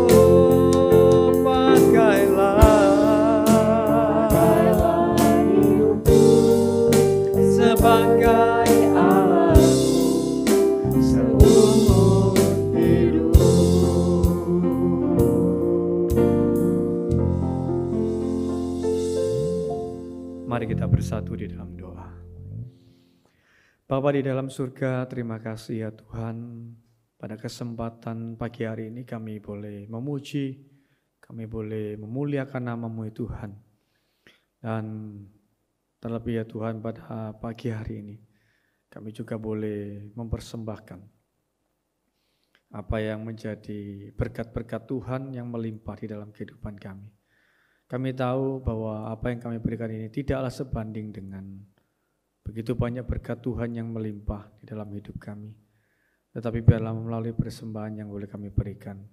[SPEAKER 3] Oh, pakailah hidupku sebagai alatmu seumur hidup. Mari kita bersatu di dalam doa. Bapa di dalam surga, terima kasih ya Tuhan. Pada kesempatan pagi hari ini kami boleh memuji, kami boleh memuliakan nama-Mu ya Tuhan. Dan terlebih ya Tuhan, pada pagi hari ini kami juga boleh mempersembahkan apa yang menjadi berkat-berkat Tuhan yang melimpah di dalam kehidupan kami. Kami tahu bahwa apa yang kami berikan ini tidaklah sebanding dengan begitu banyak berkat Tuhan yang melimpah di dalam hidup kami. Tetapi biarlah melalui persembahan yang boleh kami berikan,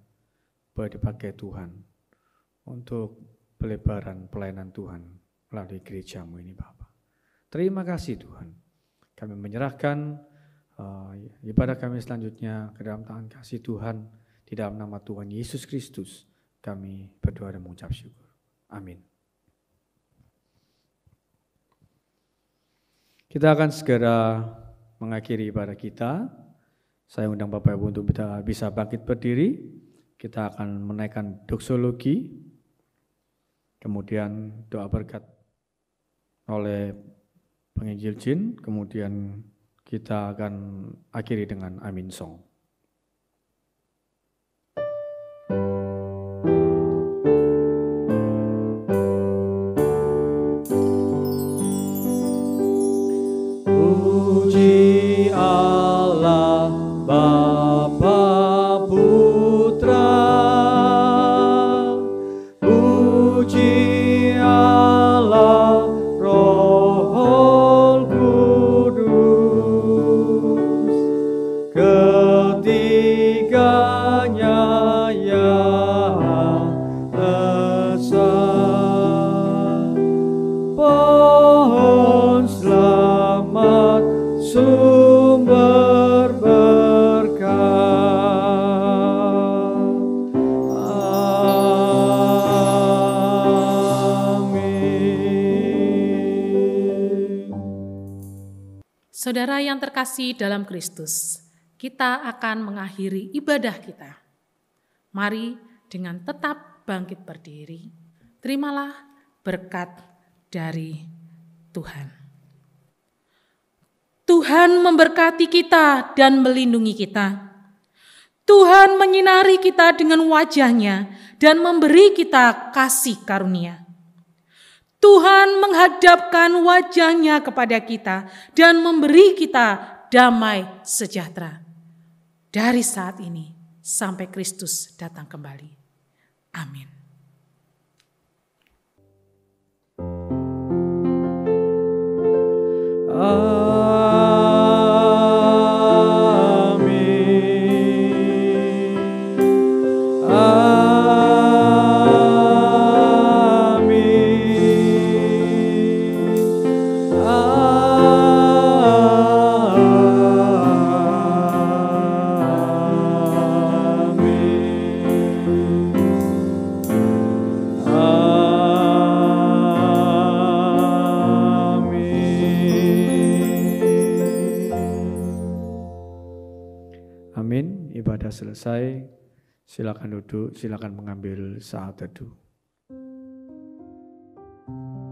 [SPEAKER 3] boleh dipakai Tuhan untuk pelebaran pelayanan Tuhan melalui gereja-Mu ini Bapa. Terima kasih Tuhan. Kami menyerahkan ibadah kami selanjutnya ke dalam tangan kasih Tuhan. Di dalam nama Tuhan Yesus Kristus kami berdoa dan mengucap syukur. Amin. Kita akan segera mengakhiri ibadah kita. Saya undang Bapak Ibu untuk bisa bangkit berdiri. Kita akan menaikkan doksologi, kemudian doa berkat oleh penginjil Jin, kemudian kita akan akhiri dengan Amin Song. Puji Allah Bapa Putra, puji Allah Roh Kudus, ketiganya yang esa, pohon selamat sumber berkat. Amin.
[SPEAKER 4] Saudara yang terkasih dalam Kristus, kita akan mengakhiri ibadah kita. Mari dengan tetap bangkit berdiri, terimalah berkat dari Tuhan. Tuhan memberkati kita dan melindungi kita. Tuhan menyinari kita dengan wajah-Nya dan memberi kita kasih karunia. Tuhan menghadapkan wajah-Nya kepada kita dan memberi kita damai sejahtera. Dari saat ini sampai Kristus datang kembali. Amin.
[SPEAKER 3] Ibadah selesai, silakan duduk, silakan mengambil saat teduh. Tuhan.